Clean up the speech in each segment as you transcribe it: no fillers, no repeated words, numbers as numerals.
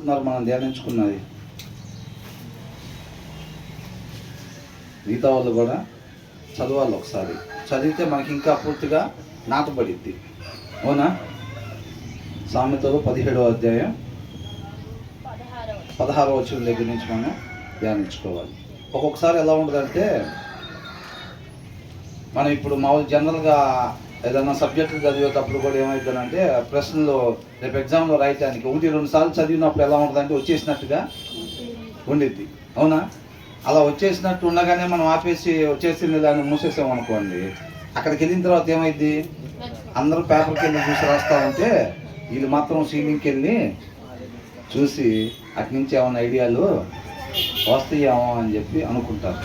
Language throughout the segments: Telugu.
మనం ధ్యానించుకున్నది మిగతా వాళ్ళు కూడా చదవాలి. ఒకసారి చదివితే మనకి ఇంకా పూర్తిగా నాటబడిద్ది. అవునా? సామెతలు 17వ అధ్యాయం 16వ వచనం దగ్గర నుంచి మనం ధ్యానించుకోవాలి. ఒక్కొక్కసారి ఎలా ఉంటుందంటే, మనం ఇప్పుడు మామూలు జనరల్గా ఏదైనా సబ్జెక్టులు చదివేటప్పుడు కూడా ఏమవుతుందంటే, ప్రశ్నలు రేపు ఎగ్జామ్లో రాయటానికి 1-2 సార్లు చదివినప్పుడు ఎలా ఉంటుందంటే వచ్చేసినట్టుగా ఉండిద్ది. అవునా? అలా వచ్చేసినట్టు ఉండగానే మనం ఆపేసి వచ్చేసింది దాన్ని మూసేసామనుకోండి, అక్కడికి వెళ్ళిన తర్వాత ఏమైంది, అందరూ పేపర్కి వెళ్ళి చూసి రాస్తూ ఉంటే వీళ్ళు మాత్రం సీలింగ్కి వెళ్ళి చూసి అటు నుంచి ఏమైనా ఐడియాలు వస్తాయేమో అని చెప్పి అనుకుంటారు.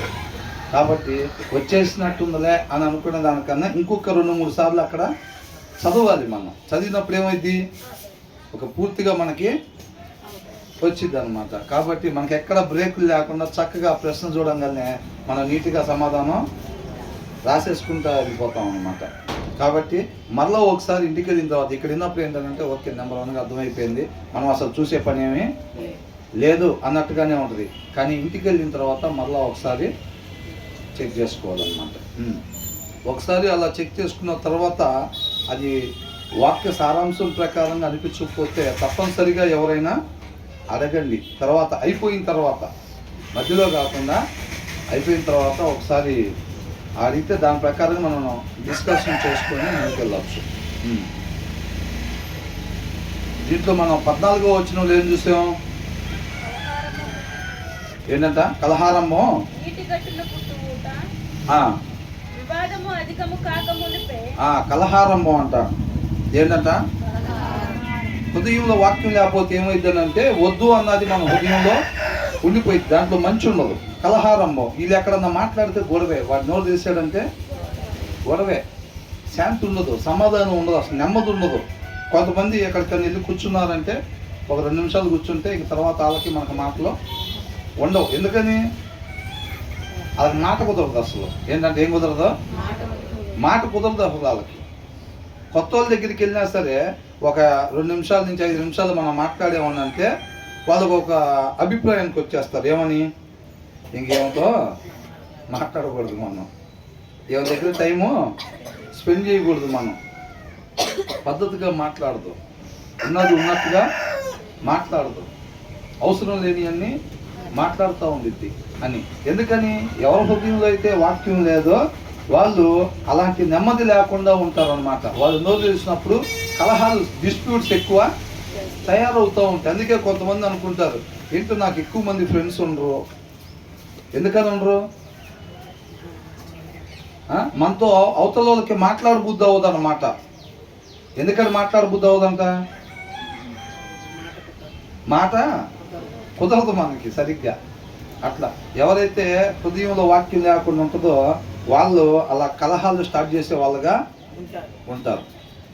కాబట్టి వచ్చేసినట్టుందిలే అని అనుకునే దానికన్నా ఇంకొక 2-3 సార్లు అక్కడ చదవాలి. మనం చదివినప్పుడు ఏమైంది, ఒక పూర్తిగా మనకి వచ్చింది అనమాట. కాబట్టి మనకి ఎక్కడ బ్రేకులు లేకుండా చక్కగా ప్రశ్న చూడంగానే మనం నీట్గా సమాధానం రాసేసుకుంటూ వెళ్ళిపోతాం అనమాట. కాబట్టి మరలా ఒకసారి ఇంటికి వెళ్ళిన తర్వాత ఇక్కడ విన్నప్పుడు ఏంటంటే, ఓకే నెంబర్ 1గా అర్థమైపోయింది, మనం అసలు చూసే పని ఏమీ లేదు అన్నట్టుగానే ఉంటుంది. కానీ ఇంటికి వెళ్ళిన తర్వాత మరలా ఒకసారి చెక్ చేసుకోవాలన్నమాట. ఒకసారి అలా చెక్ చేసుకున్న తర్వాత అది వాక్య సారాంశం ప్రకారంగా అనిపించకపోతే తప్పనిసరిగా ఎవరైనా అడగండి. తర్వాత అయిపోయిన తర్వాత, మధ్యలో కాకుండా అయిపోయిన తర్వాత ఒకసారి అడిగితే దాని ప్రకారం మనం డిస్కషన్ చేసుకొని ముందుకెళ్ళచ్చు. దీంట్లో మనం 14వ వచనంలో ఏం చూసాం ఏంటంట, కలహారము కలహారము అంట. ఏంటంట, హృదయంలో వాక్యం లేకపోతే ఏమైందనంటే వద్దు అన్నది మన హృదయంలో ఉండిపోయింది, దాంట్లో మంచి ఉండదు. కలహారమ్మో, వీళ్ళు ఎక్కడన్నా మాట్లాడితే గొడవే, వాడు నోరు తీసాడంటే గొడవే, శాంతి ఉండదు, సమాధానం ఉండదు, అసలు నెమ్మది ఉండదు. కొంతమంది ఎక్కడికన్నా వెళ్ళి కూర్చున్నారంటే ఒక 2 నిమిషాలు కూర్చుంటే ఇంక తర్వాత వాళ్ళకి మనకు మాటలు ఉండవు. ఎందుకని, వాళ్ళకి మాట కుదరదు. అసలు ఏంటంటే ఏం కుదరదు, మాట కుదరదు అసలు వాళ్ళకి. కొత్త వాళ్ళ దగ్గరికి వెళ్ళినా సరే ఒక 2 నిమిషాల నుంచి 5 నిమిషాలు మనం మాట్లాడేమనంటే వాళ్ళకు ఒక అభిప్రాయానికి వచ్చేస్తారు. ఏమని, ఇంకేమతో మాట్లాడకూడదు, మనం ఎవరి దగ్గర టైము స్పెండ్ చేయకూడదు, మనం పద్ధతిగా మాట్లాడదు, ఉన్నది ఉన్నట్టుగా మాట్లాడదు, అవసరం లేని అన్ని మాట్లాడుతూ ఉండిద్ది అని. ఎందుకని, ఎవరి హృదయంలో అయితే వాక్యం లేదో వాళ్ళు అలాంటి నెమ్మది లేకుండా ఉంటారు అనమాట. వాళ్ళు నోరు తెలిసినప్పుడు కలహాలు, డిస్ప్యూట్స్ ఎక్కువ తయారవుతూ ఉంటాయి. అందుకే కొంతమంది అనుకుంటారు, ఏంటో నాకు ఎక్కువ మంది ఫ్రెండ్స్ ఉండరు. ఎందుకని ఉండరు, మనతో అవతల వాళ్ళకి మాట్లాడబుద్ధి అవ్వదు అనమాట. ఎందుకని మాట్లాడబుద్ధి అవ్వదంట, మాట కుదరదు మనకి సరిగ్గా. అట్లా ఎవరైతే హృదయంలో వాక్యం లేకుండా ఉంటుందో వాళ్ళు అలా కలహాలు స్టార్ట్ చేసే వాళ్ళుగా ఉంటారు.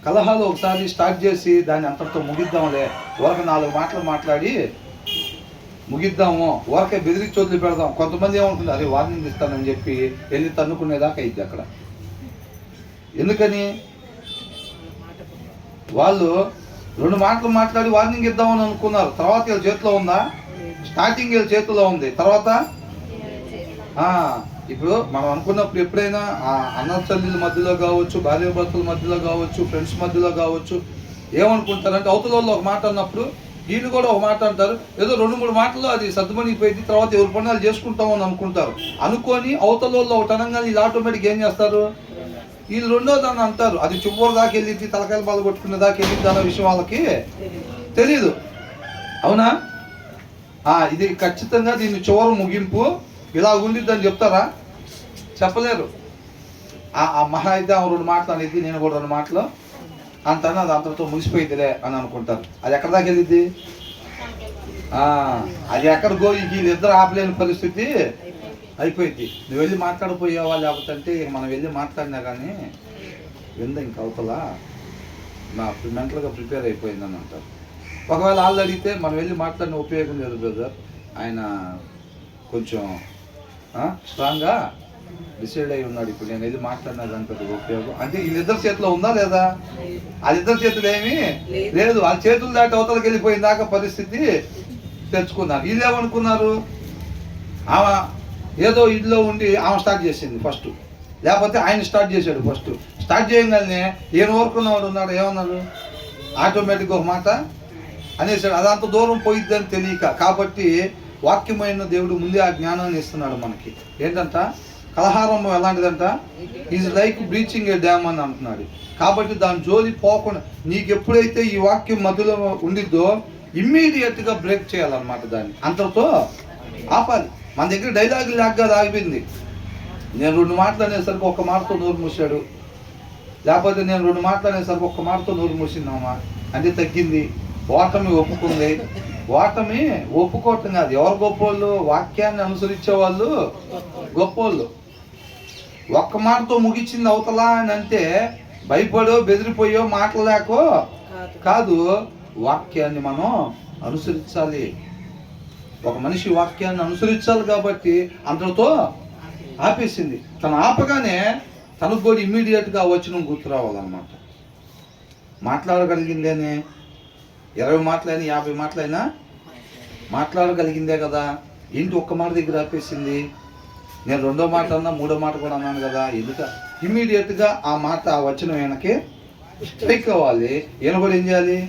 కలహాలు ఒకసారి స్టార్ట్ చేసి దాన్ని అంతటితో ముగిద్దాంలే, ఊరక 4 మాటలు మాట్లాడి ముగిద్దాము, ఊరకే బెదిరించి వదిలి పెడదాం. కొంతమంది ఏమనుకుంటారు, అరే వార్నింగ్ ఇస్తానని చెప్పి వెళ్ళి తన్నుకునేదాకా అయింది అక్కడ. ఎందుకని, వాళ్ళు 2 మాటలు మాట్లాడి వార్నింగ్ ఇద్దామని అనుకున్నారు. తర్వాత వీళ్ళ చేతిలో ఉందా, స్టార్టింగ్ వీళ్ళ చేతిలో ఉంది, తర్వాత ఇప్పుడు మనం అనుకున్నప్పుడు ఎప్పుడైనా అన్న తల్లిల మధ్యలో కావచ్చు, భార్య భర్తల మధ్యలో కావచ్చు, ఫ్రెండ్స్ మధ్యలో కావచ్చు, ఏమనుకుంటారంటే అవతల వాళ్ళు ఒక మాట అన్నప్పుడు వీళ్ళు కూడా ఒక మాట అంటారు. ఏదో 2-3 మాటలు అది సర్దుమణిపోయింది, తర్వాత ఎవరి పనులు చేసుకుంటామని అనుకుంటారు. అనుకొని అవతల వాళ్ళు ఒకటి అనగానే వీళ్ళు ఆటోమేటిక్ ఏం చేస్తారు, వీళ్ళు 2వ దాన్ని అంటారు. అది చివరి దాకా వెళ్ళింది, తలకాయలు బాధ కొట్టుకునే దాకా వెళ్ళింది అన్న విషయం వాళ్ళకి తెలీదు. అవునా? ఇది ఖచ్చితంగా దీన్ని చివరి ముగింపు ఇలా ఉండిద్దని చెప్తారా, చెప్పలేరు. ఆ మహా అయితే 2 మాటలు అనేది, నేను కూడా 2 మాటలు అంటాను, అది అంతటితో ముగిసిపోయిందిలే అని అనుకుంటారు. అది ఎక్కడ దాకా వెళ్ళిద్ది, అది ఎక్కడికో వీళ్ళిద్దరు ఆపలేని పరిస్థితి అయిపోయింది. నువ్వు వెళ్ళి మాట్లాడిపోయావా, లేకపోతే మనం వెళ్ళి మాట్లాడినా కానీ విందా ఇంక అవతల నా మెంటల్గా ప్రిపేర్ అయిపోయిందని అంటారు. ఒకవేళ వాళ్ళు అడిగితే మనం వెళ్ళి మాట్లాడిన ఉపయోగం లేదు బ్రదర్, ఆయన కొంచెం స్ట్రాంగ్గా డిసైడ్ అయి ఉన్నాడు, ఇప్పుడు నేను వెళ్ళి మాట్లాడినా దాని పెద్ద ఉపయోగం అంటే వీళ్ళిద్దరి చేతిలో ఉందా లేదా, వాళ్ళిద్దరి చేతులు ఏమీ లేదు. వాళ్ళ చేతులు దాటి అవతలకి వెళ్ళిపోయిన దాకా పరిస్థితి తెచ్చుకున్నారు. వీళ్ళు ఏమనుకున్నారు, ఆమె ఏదో ఇంట్లో ఉండి ఆమె స్టార్ట్ చేసింది ఫస్ట్, లేకపోతే ఆయన స్టార్ట్ చేశాడు ఫస్ట్. స్టార్ట్ చేయగానే ఈయన ఊరుకున్నవాడు ఉన్నాడు, ఏమన్నాడు, ఆటోమేటిక్గా ఒక మాట అనేసాడు. అదంత దూరం పోయిద్దని తెలియక. కాబట్టి వాక్యమైన దేవుడు ముందే ఆ జ్ఞానాన్ని ఇస్తున్నాడు మనకి. ఏంటంట, కలహారంభం ఎలాంటిదంట, is like breaching a dam అని అంటున్నాడు. కాబట్టి దాని జోలి పోకుండా నీకు ఎప్పుడైతే ఈ వాక్యం మధ్యలో ఉండిద్దో ఇమ్మీడియట్గా బ్రేక్ చేయాలన్నమాట. దాన్ని అంతటితో ఆపాలి. మన దగ్గర డైలాగ్ లాగ్గా ఆగిపోయింది. నేను 2 మాటలు అనేసరికి ఒక్క మాటతో నోరు మూసాడు, లేకపోతే నేను 2 మాటలు అనేసరికి ఒక్క మాటతో నోరు మూసిందామా అంటే తగ్గింది. ఓటమి ఒప్పుకుంది. ఓటమి ఒప్పుకోవటం కాదు. ఎవరు గొప్పోళ్ళు, వాక్యాన్ని అనుసరించే వాళ్ళు గొప్పోళ్ళు. ఒక్క మాటతో ముగిచింది అవతలా అని అంటే భయపడో బెదిరిపోయో మాటలేకో కాదు, వాక్యాన్ని మనం అనుసరించాలి. ఒక మనిషి వాక్యాన్ని అనుసరించాలి. కాబట్టి అంతటితో ఆపేసింది. తను ఆపగానే తనకు కూడా ఇమ్మీడియట్గా వచ్చిన గుర్తు రావాలన్నమాట. మాట్లాడగలిగిందేనే, 20 మాటలైనా 50 మాటలైనా మాట్లాడగలిగిందే కదా. ఏంటి ఒక్క మాట దగ్గర ఆపేసింది? నేను 2వ మాట అన్నా 3వ మాట కూడా అన్నాను కదా. ఎందుక ఇమ్మీడియట్గా ఆ మాట ఆ వచనం ఈయనకి స్ట్రైక్ అవ్వాలి. ఈయన కూడా ఏం చేయాలి,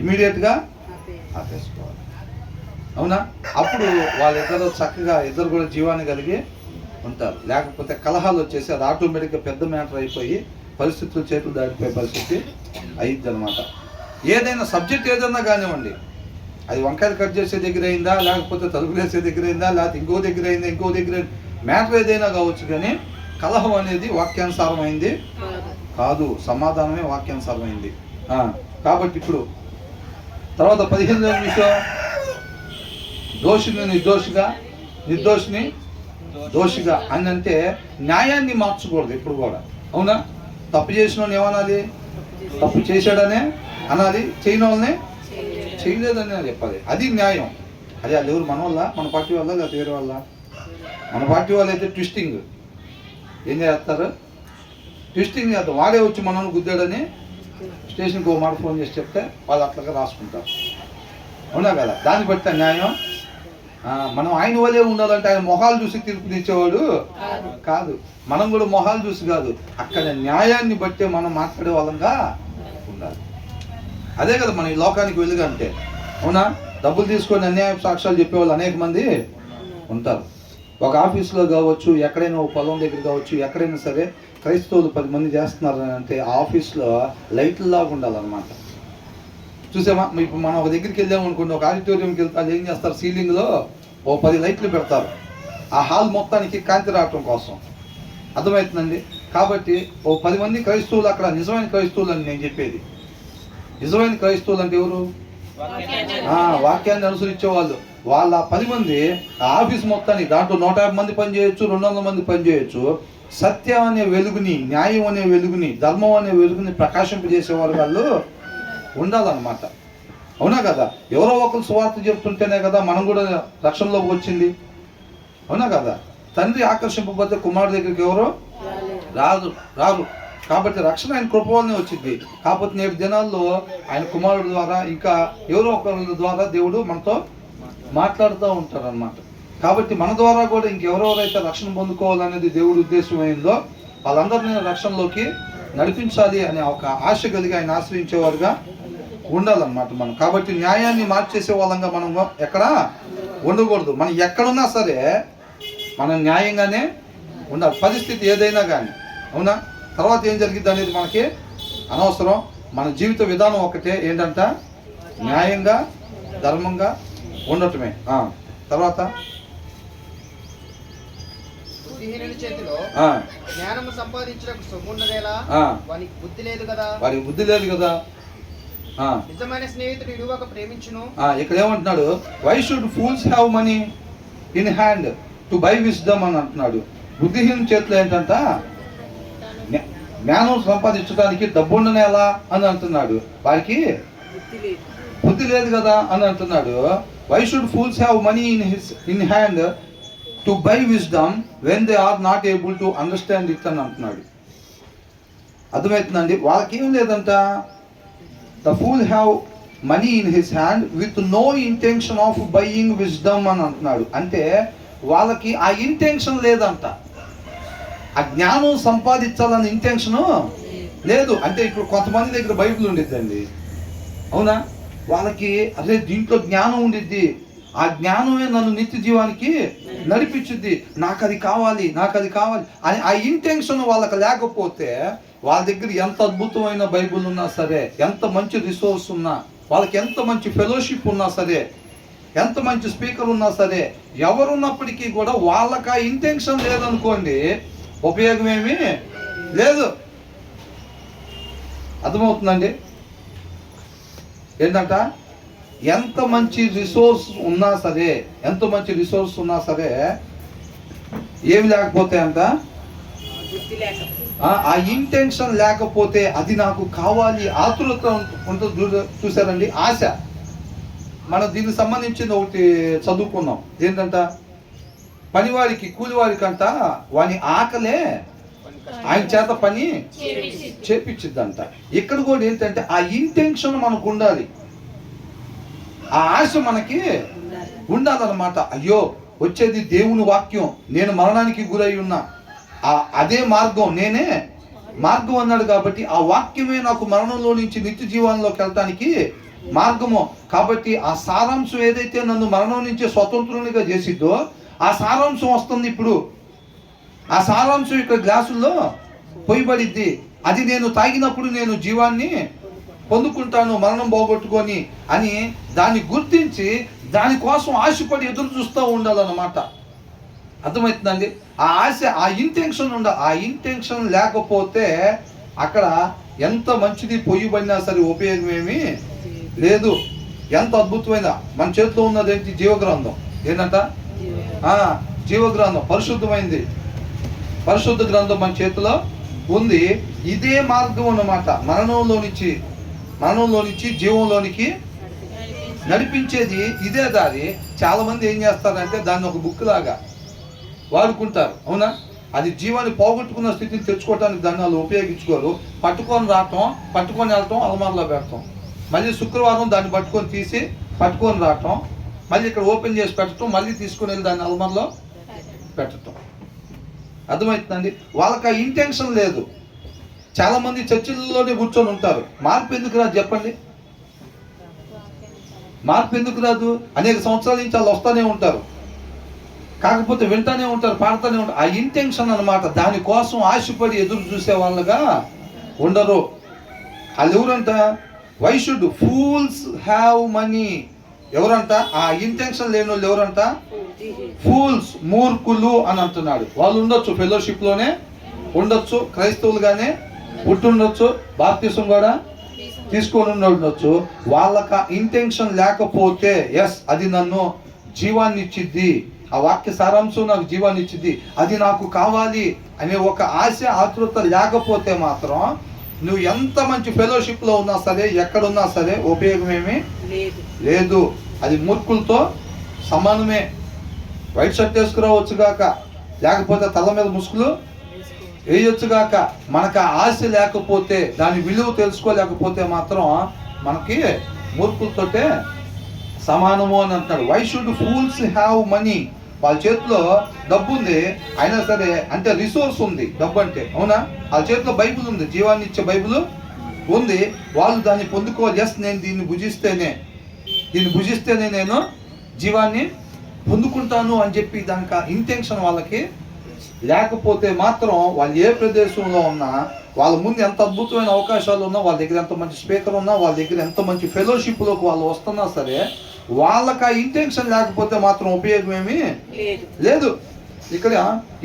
ఇమ్మీడియట్గా ఆపేసుకోవాలి. అవునా? అప్పుడు వాళ్ళిద్దరూ చక్కగా ఇద్దరు కూడా జీవాన్ని కలిగి ఉంటారు. లేకపోతే కలహాలు వచ్చేసి అది ఆటోమేటిక్గా పెద్ద మ్యాటర్ అయిపోయి పరిస్థితులు చేతులు దాటిపోయే పరిస్థితి అయింది అనమాట. ఏదైనా సబ్జెక్ట్ ఏదన్నా కానివ్వండి, అది వంకాయలు కట్ చేసే దగ్గర అయిందా, లేకపోతే తలుపులు వేసే దగ్గర అయిందా, లేకపోతే ఇంకో దగ్గర అయిందా, ఇంకో దగ్గర మ్యాటర్ ఏదైనా కావచ్చు. కానీ కలహం అనేది వాక్యానుసారమైంది కాదు. సమాధానమే వాక్యానుసారమైంది. కాబట్టి ఇప్పుడు తర్వాత 15వ విషయం, దోషిని నిర్దోషిగా, నిర్దోషిని దోషిగా అని అంటే న్యాయాన్ని మార్చకూడదు ఎప్పుడు కూడా. అవునా? తప్పు చేసిన ఏమనాలి, తప్పు చేశాడనే అనాలి, చేయని వాళ్ళనే చేయలేదని చెప్పాలి. అది న్యాయం. అది వాళ్ళు ఎవరు, మన వల్ల, మన పార్టీ వల్ల, లేకపోతే వేరే వల్ల. మన పార్టీ వాళ్ళు అయితే ట్విస్టింగ్ ఏం చేస్తారు, ట్విస్టింగ్ చేస్తారు. వాడే వచ్చి మనల్ని గుద్దాడని స్టేషన్కి ఒక మాట ఫోన్ చేసి చెప్తే వాళ్ళు అట్లాగా రాసుకుంటారు. అవునా కదా? దాన్ని బట్టి న్యాయం. మనం ఆయన వల్లే ఉండాలంటే ఆయన మొహాలు చూసి తీర్పునిచ్చేవాడు కాదు. మనం కూడా మొహాలు చూసి కాదు, అక్కడ న్యాయాన్ని బట్టే మనం మాట్లాడే వాళ్ళంగా ఉండాలి. అదే కదా మన ఈ లోకానికి వెలుగు అంటే. అవునా? డబ్బులు తీసుకొని అన్యాయ సాక్ష్యాలు చెప్పేవాళ్ళు అనేక మంది ఉంటారు. ఒక ఆఫీసులో కావచ్చు, ఎక్కడైనా ఒక పొలం దగ్గర కావచ్చు, ఎక్కడైనా సరే క్రైస్తవులు 10 మంది చేస్తున్నారు అంటే ఆ ఆఫీస్లో లైట్లలాగా ఉండాలన్నమాట. చూసామా? ఇప్పుడు మనం ఒక దగ్గరికి వెళ్ళామనుకోండి, ఒక ఆడిటోరియంకి వెళ్తే వాళ్ళు ఏం చేస్తారు, సీలింగ్లో ఓ 10 లైట్లు పెడతారు ఆ హాల్ మొత్తానికి కాంతి రావటం కోసం. అర్థమవుతుందండి? కాబట్టి ఓ 10 మంది క్రైస్తవులు అక్కడ నిజమైన క్రైస్తవులు అని నేను చెప్పేది. నిజమైన క్రైస్తవులు అంటే ఎవరు? వాక్యాన్ని అనుసరించే వాళ్ళు. వాళ్ళ 10 మంది ఆ ఆఫీస్ మొత్తానికి, దాంట్లో 150 మంది పని చేయొచ్చు, 200 మంది పని చేయొచ్చు, సత్యం అనే వెలుగుని, న్యాయం అనే వెలుగుని, ధర్మం అనే వెలుగుని ప్రకాశింపజేసేవారు వాళ్ళు ఉండాలన్నమాట. అవునా కదా? ఎవరో ఒకరు సువార్త చెప్తుంటేనే కదా మనం కూడా రక్షణలోకి వచ్చింది. అవునా కదా? తండ్రి ఆకర్షింపబోతే కుమారుడు దగ్గరికి ఎవరో రారు. కాబట్టి రక్షణ ఆయన కృప వల్లనే వచ్చింది. కాకపోతే నేటి దినాల్లో ఆయన కుమారుడు ద్వారా ఇంకా ఎవరో ఒకరి ద్వారా దేవుడు మనతో మాట్లాడుతూ ఉంటారు అన్నమాట. కాబట్టి మన ద్వారా కూడా ఇంకెవరెవరైతే రక్షణ పొందుకోవాలనేది దేవుడి ఉద్దేశమైందో వాళ్ళందరినీ రక్షణలోకి నడిపించాలి అనే ఒక ఆశ కలిగి ఆయన ఆశ్రయించేవారుగా ఉండాలన్నమాట మనం. కాబట్టి న్యాయాన్ని మార్చేసే వాళ్ళంగా మనం ఎక్కడ ఉండకూడదు. మనం ఎక్కడున్నా సరే మనం న్యాయంగానే ఉండాలి, పరిస్థితి ఏదైనా కానీ. అవునా? తర్వాత ఏం జరిగింది అనేది మనకి అనవసరం. మన జీవిత విధానం ఒకటే, ఏంటంట, న్యాయంగా ధర్మంగా ఉండటమే. తర్వాత వారికి బుద్ధి లేదు కదా. నిజమైన స్నేహితుడు ఇరువక ప్రేమించును. ఇక్కడ ఏమంటున్నాడు, why should fools have money in hand to buy wisdom అని అంటున్నాడు. బుద్ధిహీన చేతిలో ఏంటంట, జ్ఞానం సంపాదించడానికి డబ్బు ఉండనే ఎలా అని అంటున్నాడు. వారికి బుద్ధి లేదు కదా అని అంటున్నాడు. Why should fools have money in hand to buy wisdom when they are not able to understand it అని అంటున్నాడు. అర్థమవుతుందండి? వాళ్ళకి ఏం లేదంట. The fool have money in his hand with no intention of buying wisdom అని అంటున్నాడు. అంటే వాళ్ళకి ఆ ఇంటెన్షన్ లేదంట, ఆ జ్ఞానం సంపాదించాలన్న ఇంటెన్షను లేదు. అంటే ఇప్పుడు కొంతమంది దగ్గర బైబిల్ ఉండిద్దండి, అవునా, వాళ్ళకి అదే దీంట్లో జ్ఞానం ఉండిద్ది, ఆ జ్ఞానమే నన్ను నిత్య జీవానికి నడిపించుద్ది, నాకు అది కావాలి అని ఆ ఇంటెన్షన్ వాళ్ళకి లేకపోతే వాళ్ళ దగ్గర ఎంత అద్భుతమైన బైబిల్ ఉన్నా సరే, ఎంత మంచి రిసోర్స్ ఉన్నా, వాళ్ళకి ఎంత మంచి ఫెలోషిప్ ఉన్నా సరే, ఎంత మంచి స్పీకర్ ఉన్నా సరే, ఎవరున్నప్పటికీ కూడా వాళ్ళకి ఆ ఇంటెన్షన్ లేదనుకోండి, ఉపయోగం ఏమీ లేదు. అర్థమవుతుందండి? ఏంటంట, ఎంత మంచి రిసోర్స్ ఉన్నా సరే ఏమి లేకపోతే అంట, ఆ ఇంటెన్షన్ లేకపోతే, అది నాకు కావాలి ఆతురత ఉంటుంది. చూసారండి, ఆశ. మనం దీనికి సంబంధించిన ఒకటి చదువుకున్నాం, ఏంటంట, పనివాడికి కూలివాడికి అంట వాని ఆకలే ఆయన చేత పని చేపించిద్దంట. ఇక్కడ కూడా ఏంటంటే ఆ ఇంటెన్షన్ మనకు ఉండాలి, ఆ ఆశ మనకి ఉండాలన్నమాట. అయ్యో వచ్చేది దేవుని వాక్యం, నేను మరణానికి గురై ఉన్నా, అదే మార్గం, నేనే మార్గం అన్నాడు కాబట్టి ఆ వాక్యమే నాకు మరణంలో నుంచి నిత్య జీవనంలోకి వెళ్ళటానికి మార్గము. కాబట్టి ఆ సారాంశం ఏదైతే నన్ను మరణం నుంచి స్వతంత్రునిగా చేసిద్దో ఆ సారాంశం వస్తుంది ఇప్పుడు. ఆ సారాంశం ఇక్కడ గ్లాసుల్లో పోయబడిద్ది. అది నేను తాగినప్పుడు నేను జీవాన్ని పొందుకుంటాను, మరణం పోగొట్టుకొని అని దాన్ని గుర్తించి దానికోసం ఆశపడి ఎదురు చూస్తూ ఉండాలన్నమాట. అర్థమవుతుందండి? ఆ ఆశ, ఆ ఇంటెన్షన్ ఉండాలి. ఆ ఇంటెన్షన్ లేకపోతే అక్కడ ఎంత మంచిది పొయ్యిబడినా సరే ఉపయోగం ఏమీ లేదు. ఎంత అద్భుతమైన మన చేతిలో ఉన్నది ఏంటి? జీవగ్రంథం. ఏంటంట? జీవగ్రంథం, పరిశుద్ధమైంది పరిశుద్ధ గ్రంథం మన చేతిలో ఉంది. ఇదే మార్గం అన్నమాట, మరణంలో నుంచి జీవంలోనికి నడిపించేది ఇదే దారి. చాలా మంది ఏం చేస్తారంటే దాన్ని ఒక బుక్ లాగా వాడుకుంటారు, అవునా. అది జీవాన్ని పోగొట్టుకున్న స్థితిని తెచ్చుకోవడానికి దాన్ని వాళ్ళు ఉపయోగించుకోరు. పట్టుకొని వెళ్ళటం, అలమార్లో పెడతాం, మళ్ళీ శుక్రవారం దాన్ని పట్టుకొని రావటం, మళ్ళీ ఇక్కడ ఓపెన్ చేసి పెట్టడం, మళ్ళీ తీసుకుని వెళ్ళి దాన్ని అలమార్లో పెట్టడం. అర్థమవుతుందండి? వాళ్ళకి ఆ ఇంటెన్షన్ లేదు. చాలా మంది చర్చిల్లోనే కూర్చొని ఉంటారు. మార్పు ఎందుకు రాదు చెప్పండి? మార్పు ఎందుకు రాదు? అనేక సంవత్సరాల నుంచి వాళ్ళు వస్తూనే ఉంటారు, కాకపోతే వింటానే ఉంటారు, పాడుతూనే ఉంటారు. ఆ ఇంటెన్షన్ అన్నమాట, దానికోసం ఆశపడి ఎదురు చూసే వాళ్ళగా ఉండరు. వాళ్ళు ఎవరంట? Why should fools have money. ఎవరంట? ఆ ఇంటెన్షన్ లేని వాళ్ళు ఎవరంట? ఫూల్స్, మూర్ఖులు అని అంటున్నాడు. వాళ్ళు ఉండొచ్చు, ఫెలోషిప్ లోనే ఉండొచ్చు, క్రైస్తవులుగానే పుట్టుండొచ్చు, బాప్తిసం కూడా తీసుకొని ఉండొచ్చు. వాళ్ళకి ఆ ఇంటెన్షన్ లేకపోతే, ఎస్ అది నన్ను జీవాన్ని ఇచ్చిద్ది, ఆ వాక్య సారాంశం నాకు జీవాన్ని ఇచ్చిద్ది, అది నాకు కావాలి అనే ఒక ఆశ, ఆతృత లేకపోతే మాత్రం నువ్వు ఎంత మంచి ఫెలోషిప్ లో ఉన్నా సరే, ఎక్కడున్నా సరే ఉపయోగం ఏమీ లేదు. అది మూర్ఖులతో సమానమే. వైట్ షర్ట్ వేసుకురావచ్చుగాక, లేకపోతే తల మీద ముసుగులు వేయొచ్చుగాక, మనకు ఆ ఆశ లేకపోతే, దాని విలువ తెలుసుకోలేకపోతే మాత్రం మనకి మూర్ఖులతోటే సమానము అని అంటున్నాడు. Why should fools have money. వాళ్ళ చేతిలో డబ్బు ఉంది అయినా సరే, అంటే రిసోర్స్ ఉంది డబ్బు అంటే, అవునా. వాళ్ళ చేతిలో బైబిల్ ఉంది, జీవాన్ని ఇచ్చే బైబిల్ ఉంది. వాళ్ళు దాన్ని పొందుకోవాలి. ఎస్, నేను దీన్ని భుజిస్తేనే నేను జీవాన్ని పొందుకుంటాను అని చెప్పి దానికి ఇంటెన్షన్ వాళ్ళకి లేకపోతే మాత్రం, వాళ్ళు ఏ ప్రదేశంలో ఉన్నా, వాళ్ళ ముందు ఎంత అద్భుతమైన అవకాశాలు ఉన్నా, వాళ్ళ దగ్గర ఎంత మంచి స్పీకర్ ఉన్నా, వాళ్ళ దగ్గర ఎంత మంచి ఫెలోషిప్లోకి వాళ్ళు వస్తున్నా సరే, వాళ్ళకి ఆ ఇంటెన్షన్ లేకపోతే మాత్రం ఉపయోగం ఏమీ లేదు. ఇక్కడ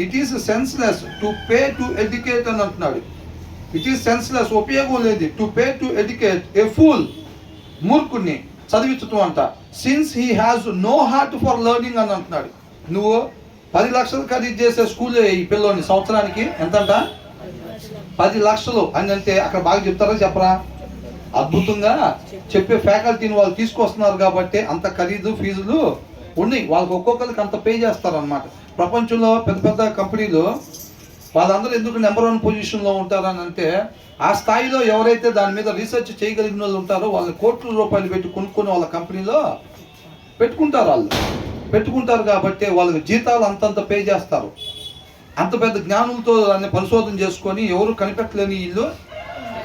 it is senseless to pay to educate అని అంటున్నాడు. ఇట్ ఈస్ సెన్స్లెస్, ఉపయోగం లేదు. To pay to educate a fool, మూర్ఖుడిని చదివించటం అంట. Since he has no heart for learning అని అంటున్నాడు. నువ్వు 10 లక్షలు ఖరీదు చేసే స్కూల్లో ఈ పిల్లోని సంవత్సరానికి ఎంతంట? 10 లక్షలు అని అంటే అక్కడ బాగా చెప్తారా చెప్పరా? అద్భుతంగా చెప్పే ఫ్యాకల్టీని వాళ్ళు తీసుకొస్తున్నారు కాబట్టి అంత ఖరీదు ఫీజులు ఉన్నాయి. వాళ్ళకి ఒక్కొక్కరికి అంత పే చేస్తారు అనమాట. ప్రపంచంలో పెద్ద పెద్ద కంపెనీలు వాళ్ళందరూ ఎందుకు నెంబర్ 1 పొజిషన్లో ఉంటారని అంటే ఆ స్థాయిలో ఎవరైతే దాని మీద రీసెర్చ్ చేయగలిగిన వాళ్ళు ఉంటారో వాళ్ళని కోట్ల రూపాయలు పెట్టి కొనుక్కొని వాళ్ళ కంపెనీలో పెట్టుకుంటారు కాబట్టి వాళ్ళకి జీతాలు అంతంత పే చేస్తారు. అంత పెద్ద జ్ఞానులతో దాన్ని పరిశోధన చేసుకొని ఎవరు కనిపెట్టలేని వీళ్ళు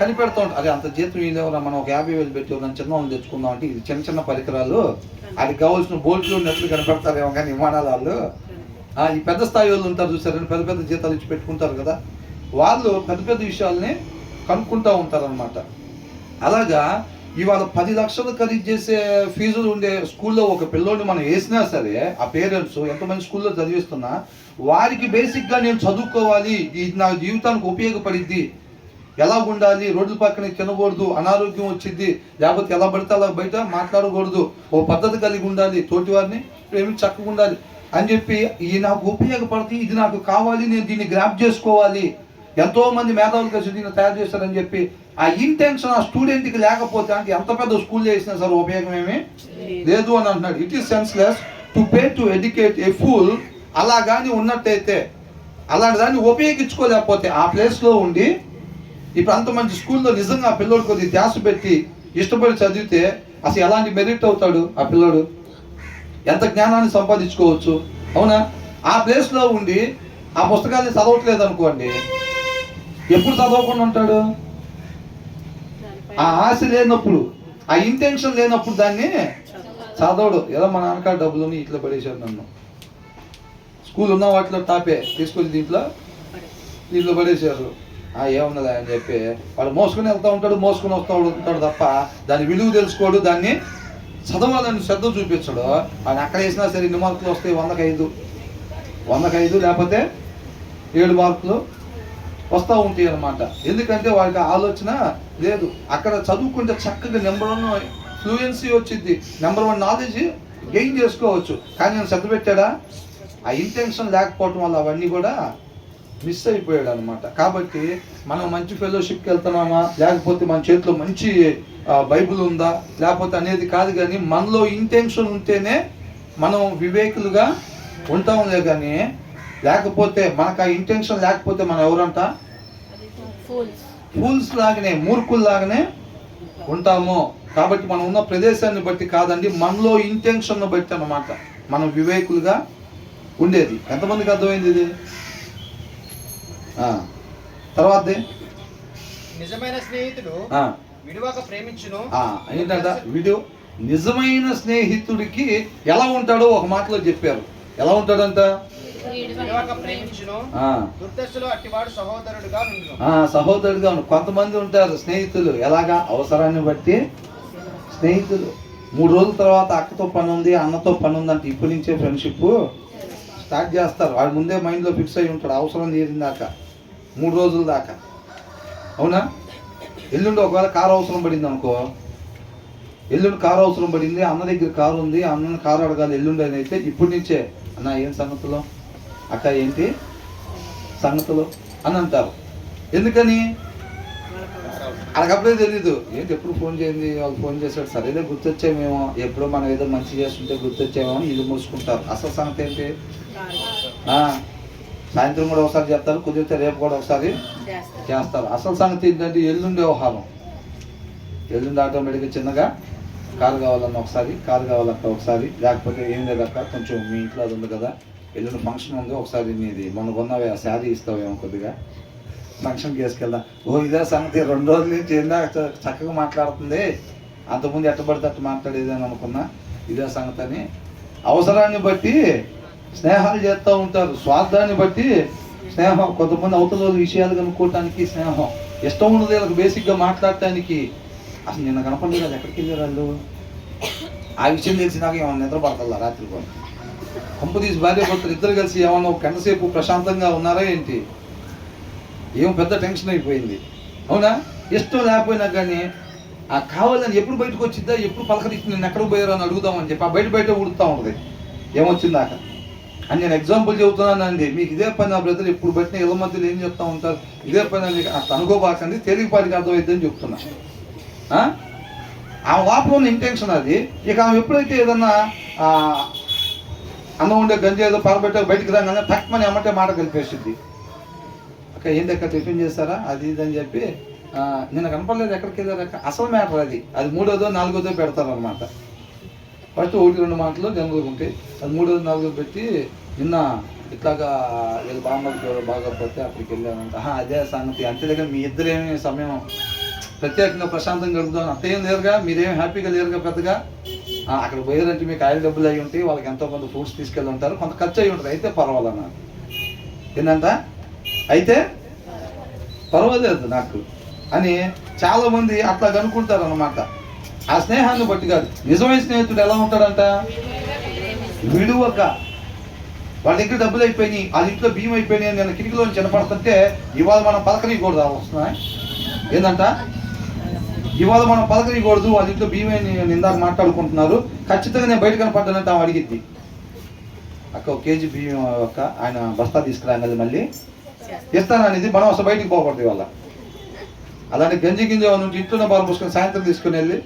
కనిపెడుతూ ఉంటారు. అదే అంత జీతం వీళ్ళు మనం ఒక 50,000 పెట్టి చిన్న వాళ్ళు తెచ్చుకుందాం అంటే ఇది చిన్న పరికరాలు, అది కావాల్సిన బోల్ట్లు నెట్లు కనిపెడతారేమో కానీ విమానాలు వాళ్ళు ఈ పెద్ద స్థాయి వాళ్ళు ఉంటారు చూసారని పెద్ద జీతాలు ఇచ్చి పెట్టుకుంటారు కదా, వాళ్ళు పెద్ద విషయాల్ని కనుక్కుంటూ ఉంటారనమాట. అలాగా ఇవాళ 10 లక్షలు ఖరీదు చేసే ఫీజులు ఉండే స్కూల్లో ఒక పిల్లోడిని మనం వేసినా సరే ఆ పేరెంట్స్ ఎంతమంది స్కూల్లో చదివిస్తున్నా వారికి బేసిక్గా నేను చదువుకోవాలి, ఇది నా జీవితానికి ఉపయోగపడిద్ది, ఎలా ఉండాలి, రోడ్ల పక్కన తినకూడదు, అనారోగ్యం వచ్చింది, లేకపోతే ఎలా పడితే అలా బయట మాట్లాడకూడదు, ఓ పద్ధతి కలిగి ఉండాలి, తోటివారిని ప్రేమించి చక్కగా ఉండాలి అని చెప్పి ఇది నాకు ఉపయోగపడుతుంది, ఇది నాకు కావాలి, నేను దీన్ని గ్రాప్ చేసుకోవాలి, ఎంతోమంది మేధావులు కలిసి దీన్ని తయారు చేస్తారని చెప్పి ఆ ఇంటెన్షన్ ఆ స్టూడెంట్కి లేకపోతే అంటే ఎంత పెద్ద స్కూల్ చేసినా సరే ఉపయోగం ఏమీ లేదు అని అంటున్నాడు. It is senseless to pay to educate a pool. అలా కానీ ఉన్నట్టయితే అలాంటి దాన్ని ఉపయోగించుకోలేకపోతే ఆ ప్లేస్లో ఉండి ఇప్పుడు అంత మంచి స్కూల్లో నిజంగా ఆ పిల్లోడు కొద్దిగా ధ్యాస పెట్టి ఇష్టపడి చదివితే అసలు ఎలాంటి మెరిట్ అవుతాడు ఆ పిల్లోడు, ఎంత జ్ఞానాన్ని సంపాదించుకోవచ్చు. అవునా? ఆ ప్లేస్లో ఉండి ఆ పుస్తకాన్ని చదవట్లేదు అనుకోండి, ఎప్పుడు చదవకుండా ఉంటాడు? ఆ ఆశ లేనప్పుడు, ఆ ఇంటెన్షన్ లేనప్పుడు దాన్ని చదవడు. ఏదో మా నాన్నకాడ డబ్బులని ఇట్లా పడేశాడు, నన్ను స్కూల్ ఉన్న వాటిలో టాపే తీసుకొచ్చి దీంట్లో పడేశారు, ఏమున్నదా అని చెప్పి వాడు మోసుకొని వెళ్తూ ఉంటాడు, మోసుకొని వస్తూ ఉంటాడు తప్ప దాని విలువ తెలుసుకోడు, దాన్ని చదవాలని శ్రద్ధ చూపించడు. ఆయన అక్కడ వేసినా సరే 2 మార్కులు వస్తాయి, 100కి 5 లేకపోతే 7 మార్కులు వస్తూ ఉంటాయి అన్నమాట. ఎందుకంటే వాడికి ఆలోచన లేదు. అక్కడ చదువుకుంటే చక్కగా నెంబర్ 1 ఫ్లూయెన్సీ వచ్చింది, నెంబర్ 1 నాలెడ్జ్ గెయిన్ చేసుకోవచ్చు. కానీ నేను శ్రద్ధ పెట్టాడా? ఆ ఇంటెన్షన్ లేకపోవటం వల్ల అవన్నీ కూడా మిస్ అయిపోయాడు అనమాట. కాబట్టి మనం మంచి ఫెలోషిప్కి వెళ్తున్నామా, లేకపోతే మన చేతిలో మంచి బైబుల్ ఉందా లేకపోతే అనేది కాదు, కానీ మనలో ఇంటెన్షన్ ఉంటేనే మనం వివేకులుగా ఉంటాంలే. కానీ లేకపోతే మనకు ఆ ఇంటెన్షన్ లేకపోతే మనం ఎవరంట? ఫూల్స్ లాగానే, మూర్ఖుల్లాగానే ఉంటాము. కాబట్టి మనం ఉన్న ప్రదేశాన్ని బట్టి కాదండి, మనలో ఇంటెన్షన్ బట్టి అన్నమాట మనం వివేకులుగా ఉండేది. ఎంతమందికి అర్థమైంది ఇది? తర్వాత నిజమైన స్నేహితుడు విడువక ప్రేమించును. ఏంటంట నిజమైన స్నేహితుడికి ఎలా ఉంటాడో ఒక మాటలో చెప్పారు. ఎలా ఉంటాడంట? సహోదరుడుగా. కొంతమంది ఉంటారు స్నేహితులు ఎలాగా, అవసరాన్ని బట్టి స్నేహితులు. 3 రోజుల తర్వాత అక్కతో పని ఉంది, అన్నతో పని ఉంది అంటే ఇప్పటి నుంచే ఫ్రెండ్షిప్ స్టార్ట్ చేస్తారు. వాడి ముందే మైండ్లో ఫిక్స్ అయి ఉంటాడు అవసరం తీరిందాకా 3 రోజుల దాకా. అవునా? ఎల్లుండి ఒకవేళ కారు అవసరం పడింది అనుకో, ఎల్లుండి కారు అవసరం పడింది, అన్న దగ్గర కారు ఉంది, అన్నని కారు అడగాలి ఎల్లుండి అని అయితే ఇప్పటి నుంచే అన్న ఏం సంగతులు, అక్క ఏంటి సంగతులు అని అంటారు. ఎందుకని? వాళ్ళకప్పుడే తెలీదు. ఏంటి ఎప్పుడు ఫోన్ చేయండి, వాళ్ళు ఫోన్ చేశాడు, సరేలే గుర్తొచ్చామేమో, ఎప్పుడో మనం ఏదో మంచి చేస్తుంటే గుర్తొచ్చామేమో అని ఇల్లు మూసుకుంటారు. అసలు సంగతి ఏంటి? సాయంత్రం కూడా ఒకసారి చేస్తారు, కుదిరితే రేపు కూడా ఒకసారి చేస్తారు. అసలు సంగతి ఏంటంటే ఎల్లుండి వ్యవహారం. ఎల్లుండి ఆటోమేటిక్గా చిన్నగా కారు కావాలన్న ఒకసారి, కారు కావాలక్క ఒకసారి, లేకపోతే ఏం లేదక్క కొంచెం మీ ఇంట్లో అది ఉంది కదా, ఎల్లుండి ఫంక్షన్ ఉంది ఒకసారి నీది మొన్న కొన్నవే ఆ శారీ ఇస్తావేమో కొద్దిగా ఫంక్షన్కి వేసుకెళ్దాం. ఇదే సంగతి 2 రోజుల నుంచి ఏందా చక్కగా మాట్లాడుతుంది, అంతకుముందు ఎట్టబడితే అట్టు మాట్లాడేది అని అనుకున్నా, ఇదే సంగతి అని అవసరాన్ని బట్టి స్నేహాలు చేస్తూ ఉంటారు. స్వార్థాన్ని బట్టి స్నేహం. కొంతమంది అవతల విషయాలు కనుక్కోవటానికి స్నేహం, ఇష్టం ఉన్నది వాళ్ళకి బేసిక్గా మాట్లాడటానికి. అసలు నిన్న కనపడలేదు వాళ్ళు ఎక్కడికి వెళ్ళారు వాళ్ళు, ఆ విషయం తెలిసి నాకు ఏమన్నా నిద్ర పడతా రాత్రి కూడా. కంపు తీసి భార్య భర్తలు ఇద్దరు కలిసి ఏమన్నా ఒక గంట సేపు ప్రశాంతంగా ఉన్నారా ఏంటి? ఏం పెద్ద టెన్షన్ అయిపోయింది. అవునా? ఇష్టం లేకపోయినా కానీ ఆ కావాలని ఎప్పుడు బయటకు వచ్చిద్దా, ఎప్పుడు పలకరించి నేను ఎక్కడికి పోయారో అని అడుగుదామని చెప్పి ఆ బయట ఉడుతూ ఉంటుంది ఏమొచ్చిందాక అని నేను ఎగ్జాంపుల్ చెబుతున్నానండి. మీకు ఇదే పని నా బ్రదర్ ఎప్పుడు బట్టిన ఇళ్ళ మధ్యలో ఏం చెప్తా ఉంటారు, ఇదే పని అని అట్లా అనుకోబాకండి, తేలికపాటికి అర్థమైద్దని చెప్తున్నా. ఆ లోపల ఉన్న ఇంటెన్షన్ అది. ఇక ఆమె ఎప్పుడైతే ఏదన్నా అన్నం ఉండే గంజి ఏదో పరబెట్ట బయటికి రాగానే తక్కువని అమ్మటే మాట కలిపేసింది. అక్క ఏంటి అక్క టిఫిన్ చేస్తారా అది ఇది అని చెప్పి నిన్న కనపడలేదు ఎక్కడికి వెళ్ళారక్క అసలు మ్యాటర్ అది 3వ 4వ పెడతారనమాట. ఫస్ట్ 1-2 మాటలు జనరల్గా ఉంటాయి, అది 3వ 4వ పెట్టి నిన్న ఇట్లాగా వీళ్ళు బాగా పోతే అక్కడికి వెళ్ళానంట. అదే సంగతి అంతే దగ్గర మీ ఇద్దరేమి సమయం ప్రత్యేకంగా ప్రశాంతంగా గడుపుతాను అంతేం లేరుగా, మీరేం హ్యాపీగా లేరుగా పెద్దగా. అక్కడ పోయారంటే మీకు ఆయిల్ డబ్బులు అయి ఉంటాయి, వాళ్ళకి ఎంతో కొంత ఫ్రూట్స్ తీసుకెళ్ళి ఉంటారు, కొంత ఖర్చు అయి ఉంటుంది, అయితే పర్వాలన్నా ఏంటంట అయితే పర్వాలేదు నాకు అని చాలామంది అట్లా కనుక్కుంటారు అన్నమాట. ఆ స్నేహాన్ని బట్టి కాదు. నిజమైన స్నేహితుడు ఎలా ఉంటాడంట, విడువక వాళ్ళ దగ్గర డబ్బులు అయిపోయినాయి, వాళ్ళ ఇంట్లో బియ్యం అయిపోయినాయి, నేను కిటికీలో చిన్నపడుతుంటే ఇవాళ మనం పలకనీయకూడదు వస్తున్నాయి ఏంటంట, ఇవాళ మనం పలకనీయకూడదు, వాళ్ళ ఇంట్లో బియ్యం నేను ఇందాక మాట్లాడుకుంటున్నారు, ఖచ్చితంగా నేను బయట కనపడ్డానంటే ఆమె అడిగిద్ది, అక్క 1 కేజీ బియ్యం అక్క ఆయన బస్తా తీసుకురాగలి మళ్ళీ ఇస్తాననేది. మనం అసలు బయటికి పోకూడదు ఇవాళ. అలాంటి గంజి గింజ నుంచి ఇంట్లోనే బాగా పూసుకొని సాయంత్రం తీసుకుని వెళ్ళి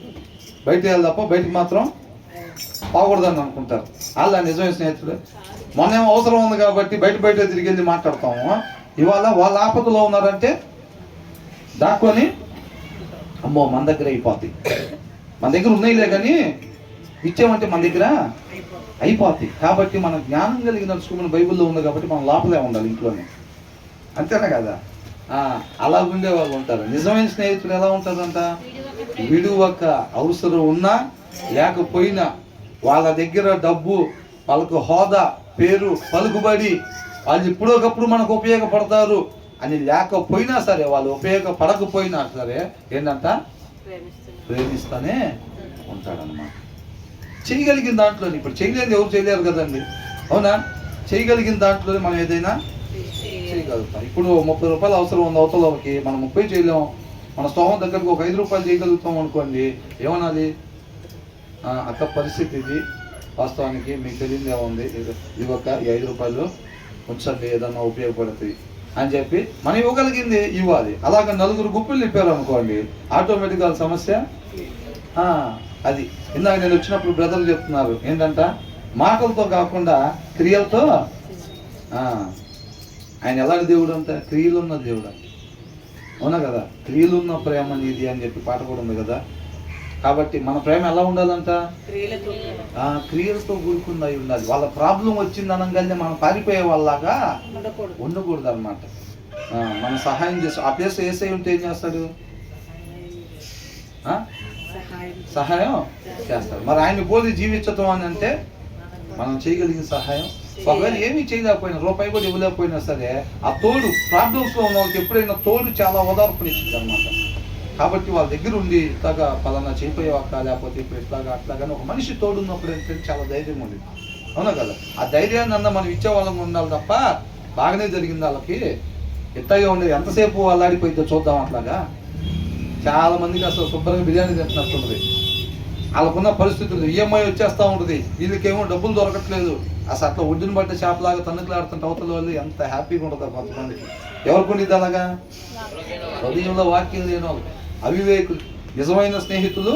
బయటికి వెళ్ళి తప్ప బయటికి మాత్రం పోకూడదని అనుకుంటారు. వాళ్ళ నిజమైన స్నేహితుడు. మొన్నేమో అవసరం ఉంది కాబట్టి బయట తిరిగి వెళ్ళి మాట్లాడతాము, ఇవాళ వాళ్ళ ఆపదలో ఉన్నారంటే దాక్కొని అమ్మో మన దగ్గర అయిపోతాయి, మన దగ్గర ఉన్నాయిలే కానీ ఇచ్చేమంటే మన దగ్గర అయిపోతాయి. కాబట్టి మనం జ్ఞానం కలిగి నడుచుకోమని బైబిల్లో ఉంది కాబట్టి మనం లోపలే ఉండాలి ఇంట్లోనే, అంతేనా కదా. అలా ఉండే వాళ్ళు ఉంటారు. నిజమైన స్నేహితులు ఎలా ఉంటారంట, విడువక అవసరం ఉన్నా లేకపోయినా వాళ్ళ దగ్గర డబ్బు, వాళ్ళకు హోదా, పేరు, పలుకుబడి, వాళ్ళు ఇప్పుడొకప్పుడు మనకు ఉపయోగపడతారు అని లేకపోయినా సరే, వాళ్ళు ఉపయోగపడకపోయినా సరే ఏంటంట ప్రేమిస్తూనే ఉంటాడనమాట. చేయగలిగిన దాంట్లో, ఇప్పుడు చేయలేదు ఎవరు చేయలేరు కదండి, అవునా. చేయగలిగిన దాంట్లో మనం ఏదైనా చేయగలుగుతాం. ఇప్పుడు 30 రూపాయలు అవసరం ఉంది అవతలకి, మనం 30 చేయలేం, మన స్తోమం దగ్గరకు ఒక 5 రూపాయలు చేయగలుగుతాం అనుకోండి, ఏమన్నది, అక్క పరిస్థితి ఇది, వాస్తవానికి మీకు తెలియదు ఏముంది, ఇది ఒక 5 రూపాయలు ఉంచండి ఏదన్నా ఉపయోగపడుతుంది అని చెప్పి మనం ఇవ్వగలిగింది ఇవ్వాలి. అలాగే 4 గుప్పిళ్ళు ఇప్పారు అనుకోండి, ఆటోమేటిక్గా సమస్య అది. ఇందాక నేను వచ్చినప్పుడు బ్రదర్లు చెప్తున్నారు ఏంటంట, మాటలతో కాకుండా క్రియలతో. ఆయన ఎలాంటి దేవుడు అంట, క్రియలు ఉన్న దేవుడు, అవునా కదా. క్రియలు ఉన్న ప్రేమ నీది అని చెప్పి పాట కూడా ఉంది కదా. కాబట్టి మన ప్రేమ ఎలా ఉండాలంట, క్రియలతో కూడుకుంది అయి ఉండాలి. వాళ్ళ ప్రాబ్లం వచ్చింది అనగానే మనం పారిపోయే వాళ్ళలాగా ఉండకూడదు అనమాట. మనం సహాయం చేస్తాం. ఆ ప్లేస్ ఏసై ఉంటే ఏం చేస్తాడు, సహాయం చేస్తాడు. మరి ఆయన పోలి జీవించటం అని అంటే మనం చేయగలిగిన సహాయం, ఒకవేళ ఏమీ చేయలేకపోయినా, రూపాయి కూడా ఇవ్వలేకపోయినా సరే, ఆ తోడు ప్రాబ్లమ్స్లో ఉన్న వాళ్ళకి ఎప్పుడైనా తోడు చాలా ఓదార్పునిచ్చింది అనమాట. కాబట్టి వాళ్ళ దగ్గర ఉండి ఇట్లాగా పలానా చేయిపోయేవాక, లేకపోతే ఇప్పుడు ఇట్లాగా అట్లాగానే ఒక మనిషి తోడు ఉన్నప్పుడు ఏంటంటే చాలా ధైర్యం ఉంది, అవునా కదా. ఆ ధైర్యాన్ని అన్న మనం ఇచ్చే వాళ్ళకి ఉండాలి తప్ప, బాగానే జరిగింది వాళ్ళకి ఎట్లాగే ఉండేది, ఎంతసేపు వాళ్ళు ఆడిపోయిద్దో చూద్దాం అట్లాగా. చాలా మందికి అసలు శుభ్రంగా బిర్యానీ తింటున్నట్టుంది, వాళ్ళకున్న పరిస్థితులు ఈఎంఐ వచ్చేస్తూ ఉంటుంది, వీళ్ళకేమో డబ్బులు దొరకట్లేదు. అసలు అట్లా ఒడ్డుని బట్టి చేపలాగా తన్నుకులాడుతుంటే అవతల వాళ్ళు ఎంత హ్యాపీగా ఉంటుందో కొంతమందికి. ఎవరికి ఉండేది అలాగా, హృదయంలో వాక్యం లేని వాళ్ళు, అవివేకులు, నిజమైన స్నేహితులు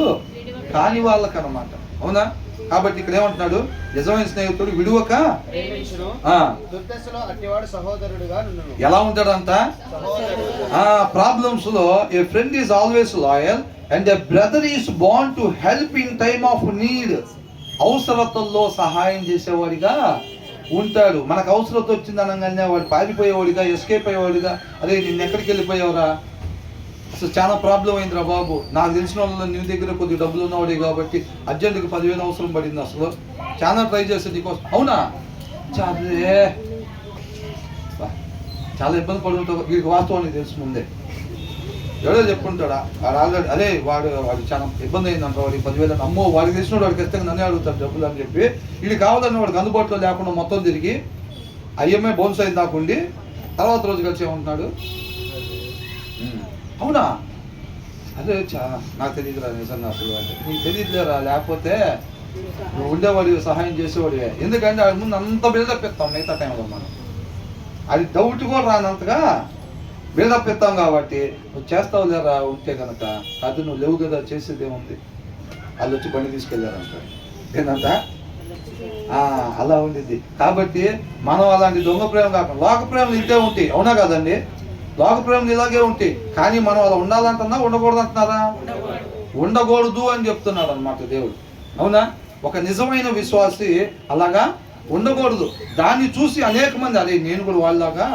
కాని వాళ్ళకన్నమాట, అవునా. కాబట్టి ఇక్కడ ఏమంటున్నాడు, నిజమైన స్నేహితుడు విడువక ఎలా ఉంటాడంట, ప్రాబ్లమ్స్ లో a friend is always loyal and a brother is bound to help in time of need. అవసరతల్లో సహాయం చేసేవాడిగా ఉంటాడు. మనకు అవసరత వచ్చింది అనగానే వాడు పారిపోయేవాడిగా, ఎస్కేప్ అయ్యేవాడిగా, అదే నిన్న ఎక్కడికి వెళ్ళిపోయావురా, అసలు చాలా ప్రాబ్లం అయిందిరా బాబు, నాకు తెలిసిన వాళ్ళు నీ దగ్గర కొద్దిగా డబ్బులు ఉన్నవాడే కాబట్టి అర్జెంటుగా 10,000 అవసరం పడింది, అసలు చాలా ట్రై చేస్తుంది నీకోసం, అవునా. చాలా ఇబ్బంది పడుతుంటావు, వీడికి వాస్తవానికి తెలుసు ముందే, ఎవడో చెప్పుకుంటాడా వాడు ఆల్రెడీ, అదే వాడు చాలా ఇబ్బంది అయిందంట, వాడికి 10,000, అమ్మో వాడికి తెలిసిన వాడికి ఖచ్చితంగా నన్నే అడుగుతాడు డబ్బులు అని చెప్పి, వీడు కావాలని వాడికి అందుబాటులో లేకుండా మొత్తం తిరిగి ఐఎంఐ బౌన్స్ అయింది దాకుండి తర్వాత రోజు కలిసి ఏమంటున్నాడు, అవునా అదే నాకు తెలియదురా నిజంగా అసలు అంటే, నీకు తెలియదులేరా, లేకపోతే నువ్వు ఉండేవాడివి, సహాయం చేసేవాడివే, ఎందుకంటే వాడి ముందు అంత బిల్డప్ ఇస్తాం మిగతా టైంలో మనం, అది డౌట్ కూడా రానంతగా బిల్డప్ ఇస్తాం కాబట్టి నువ్వు చేస్తావు లేరా ఉంటే కనుక, అది నువ్వు లేవు కదా చేసేది ఏముంది, వాళ్ళు వచ్చి బండి తీసుకెళ్ళారంట ఏంటంట, అలా ఉండేది. కాబట్టి మనం అలాంటి దొంగ ప్రేమ కాకుండా లోక ప్రేమలు ఇంతే ఉంటాయి, అవునా కదండి. లోక ప్రేమలు ఇలాగే ఉంటాయి. కానీ మనం అలా ఉండాలంటున్నా ఉండకూడదు అంటున్నారా? ఉండకూడదు అని చెప్తున్నాడు అనమాట దేవుడు. అవునా? ఒక నిజమైన విశ్వాసి అలాగా ఉండకూడదు. దాన్ని చూసి అనేక మంది అరే నేను కూడా వాళ్ళలాగా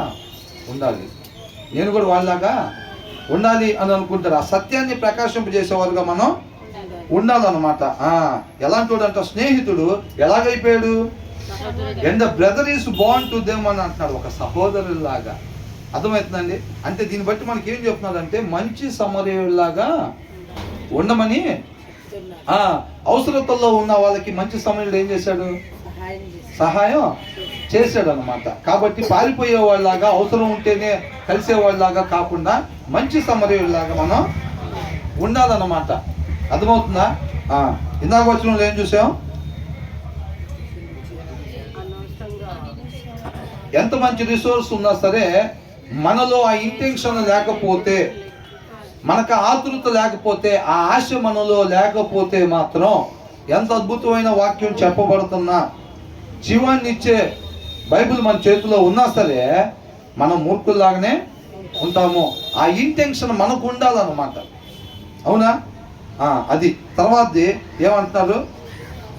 ఉండాలి, నేను కూడా వాళ్ళలాగా ఉండాలి అని అనుకుంటారు. ఆ సత్యాన్ని ప్రకాశింపజేసేవారుగా మనం ఉండాలన్నమాట. ఎలాంటి వాడు అంటే స్నేహితుడు ఎలాగైపోయాడు? And the brother is bound to them అని అంటున్నాడు, ఒక సహోదరులాగా. అర్థమవుతుందండి? అంటే దీన్ని బట్టి మనకి ఏం చెప్తున్నాడంటే మంచి సమరయుల్లాగా ఉండమని. అవసరతల్లో ఉన్న వాళ్ళకి మంచి సమయంలో ఏం చేశాడు? సహాయం చేశాడు అనమాట. కాబట్టి పారిపోయే వాళ్ళలాగా, అవసరం ఉంటేనే కలిసే వాళ్ళలాగా కాకుండా మంచి సమరయుల్లాగా మనం ఉండాలన్నమాట. అర్థమవుతుందా? ఇందాక వచ్చిన ఏం చూసాం? ఎంత మంచి రిసోర్స్ ఉన్నా సరే మనలో ఆ ఇంటెన్షన్ లేకపోతే, మనకు ఆతృత లేకపోతే, ఆ ఆశ మనలో లేకపోతే మాత్రం ఎంత అద్భుతమైన వాక్యం చెప్పబడుతున్నా, జీవాన్ని ఇచ్చే బైబిల్ మన చేతిలో ఉన్నా సరే మనం మూర్ఖుల్లాగానే ఉంటాము. ఆ ఇంటెన్షన్ మనకు ఉండాలన్నమాట. అవునా? అది తర్వాతది ఏమంటున్నారు?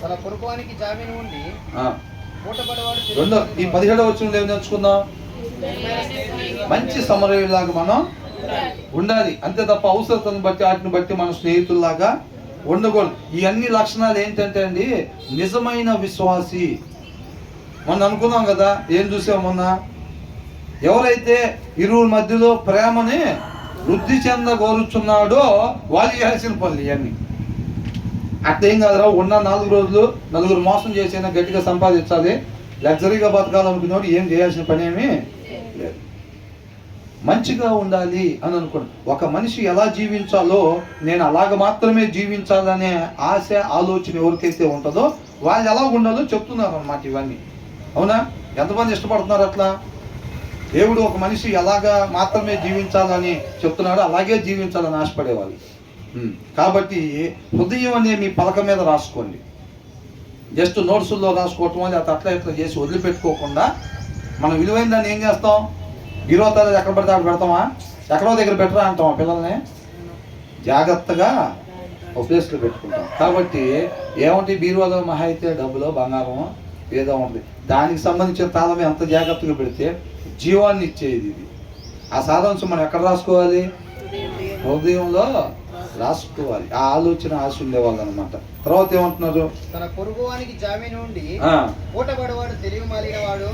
తన పొరుగువానికి జామీను ఉండి రెండో ఈ 17వ వచనంలో ఏం నేర్చుకుందాం? మంచి సమరయులాగా మనం ఉండాలి, అంతే తప్ప అవసరతను బట్టి వాటిని బట్టి మన స్నేహితుల్లాగా ఉండకూడదు. ఈ అన్ని లక్షణాలు ఏంటంటే అండి నిజమైన విశ్వాసి. మొన్న అనుకున్నాం కదా, ఏం చూసాం మొన్న? ఎవరైతే ఇరువురి మధ్యలో ప్రేమని వృద్ధి చెందగోరుచున్నాడో వాళ్ళు చేయాల్సిన పనులు ఇవన్నీ. అట్లేం కాదురా, ఉన్న 4 రోజులు నలుగురు మోసం చేసైనా గట్టిగా సంపాదించాలి, లగ్జరీగా బతకాలనుకునేవాడు ఏం చేయాల్సిన పని ఏమీ లేదు. మంచిగా ఉండాలి అని అనుకోండి. ఒక మనిషి ఎలా జీవించాలో, నేను అలాగ మాత్రమే జీవించాలనే ఆశ ఆలోచన ఎవరికైతే ఉంటుందో వాళ్ళు ఎలా ఉండాలో చెప్తున్నారు అన్నమాట ఇవన్నీ. అవునా? ఎంతమంది ఇష్టపడుతున్నారు అట్లా? దేవుడు ఒక మనిషి ఎలాగా మాత్రమే జీవించాలని చెప్తున్నాడో అలాగే జీవించాలని ఆశపడేవాళ్ళు. కాబట్టి హృదయం అనే మీ పలక మీద రాసుకోండి. జస్ట్ నోట్సుల్లో రాసుకోవటం వల్ల అట్లా ఇట్లా చేసి వదిలిపెట్టుకోకుండా మనం విలువైన దాన్ని ఏం చేస్తాం? బీరోతాలు ఎక్కడ పడితే అక్కడ పెడతామా? ఎక్కడో దగ్గర పెట్టరా అంటామా? పిల్లల్ని జాగ్రత్తగా ఒక ప్లేస్లో పెట్టుకుంటాం. కాబట్టి ఏమంటే బీరువాలో మహా అయితే డబ్బులో బంగారం ఏదో ఉంది, దానికి సంబంధించిన తాళం ఎంత జాగ్రత్తగా పెడితే జీవాన్ని ఇచ్చేది ఇది. ఆ సారాంశం మనం ఎక్కడ రాసుకోవాలి? హృదయంలో రాసుకోవాలి. ఆ ఆలోచన ఆశ ఉండేవాళ్ళు అనమాట. తర్వాత ఏమంటున్నారు? తన పొరుగువానికి జామీను ఉండి పూటబడవాడు, తెలివి మాలిన వాడు,